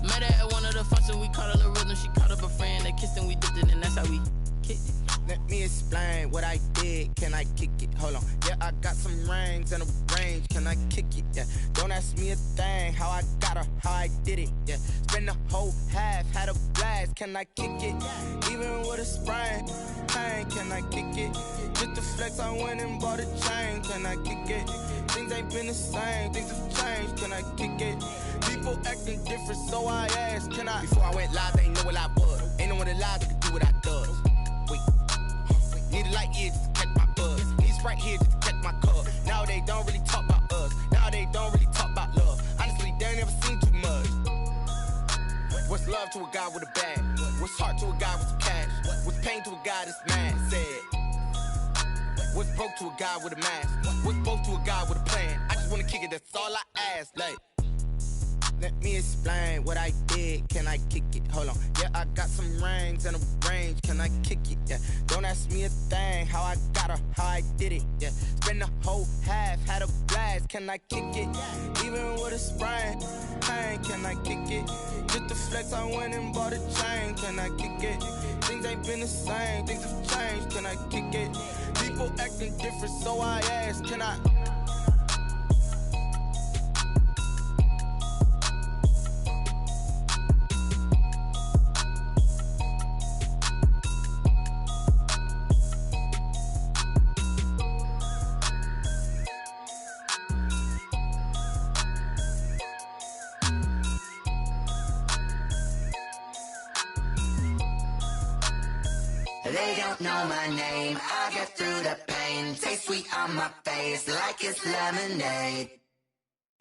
Met her at one of the functions, we caught a little rhythm, she caught up a friend, they kissed and we dipped it, and that's how we kicked it. Let me explain what I did. Can I kick it? Hold on. Yeah, I got some rings and a range. Can I kick it? Yeah. Don't ask me a thing. How I got her, how I did it. Yeah. Spend the whole half, had a blast. Can I kick it? Even with a sprain. Pain, can I kick it? Just the flex, I went and bought a chain. Can I kick it? Things ain't been the same. Things have changed. Can I kick it? People acting different, so I asked. Can I? Before I went live, they ain't know what I was. Ain't no one alive that could do what I does. Wait. Need a light year just to catch my buzz. Need Sprite here just to catch my cup. Now they don't really talk about us. Now they don't really talk about love. Honestly, they ain't never seen too much. What's love to a guy with a bag? What's heart to a guy with some cash? What's pain to a guy that's mad? Said. What's broke to a guy with a mask? What's both to a guy with a plan? I just wanna kick it, that's all I ask. Like, Let me explain what I did. Can I kick it? Hold on. Yeah, I got some rings and a range. Can I kick it? Yeah. Don't ask me a thing. How I got her, how I did it. Yeah. Spend the whole half, had a blast. Can I kick it? Even with a sprain. Pain, can I kick it? Just the flex, I went and bought a chain. Can I kick it? Things ain't been the same. Things have changed. Can I kick it? People acting different, so I ask. Can I? They don't know my name, I get through the pain. Taste sweet on my face like it's lemonade.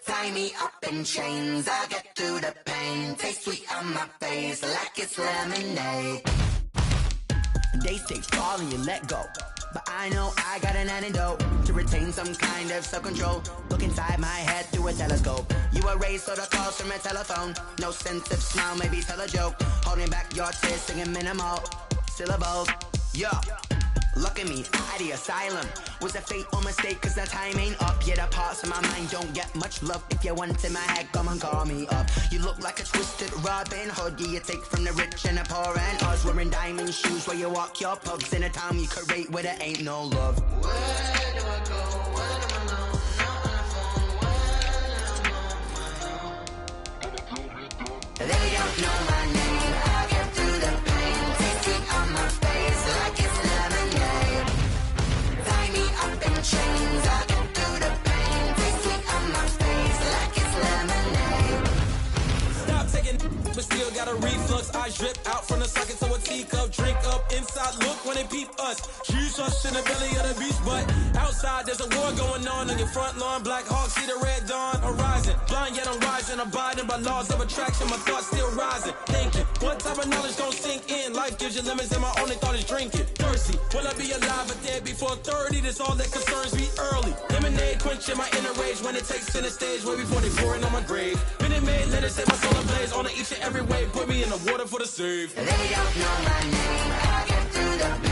Tie me up in chains, I get through the pain. Taste sweet on my face like it's lemonade. They say fall and you let go, but I know I got an antidote to retain some kind of self-control. Look inside my head through a telescope. You erase all the calls from a telephone. No sense of smile, maybe tell a joke. Holding back your tears, singing minimal syllables. Yeah, look at me, at the asylum. Was a fate or mistake, cause the time ain't up. Yeah, the parts of my mind don't get much love. If you want in my head, come and call me up. You look like a twisted Robin Hood. Yeah, you take from the rich and the poor and us. Wearing diamond shoes where you walk your pugs in a town you create where there ain't no love. Where do I go? Where am I alone? Not on the phone. When I'm on my own. They don't know my name. I get through the pain. Taste it on my face like it's lemonade. Tie me up in chains. I get through the pain. Taste it on my face like it's lemonade. Stop taking, but still got a reflux. I drip out from the socket to a teacup. Drink up inside. Look when they peep us. Choose us in the belly of the beast, but outside there's a war going on your front lawn. Black Hawks see the red dawn horizon. Blind yet I'm rising, abiding by laws of attraction. My thoughts still rising. Thinking, what type of knowledge gon' sink in? Life gives you lemons, and my only thought is drinking. Thirsty, will I be alive or dead before 30? That's all that concerns me early. Lemonade quenching my inner rage when it takes center stage. Way before they pour it on my grave. Minute Maid, let it set my soul ablaze. On each and every wave, put me in the water for the save. They don't know my name. I get through the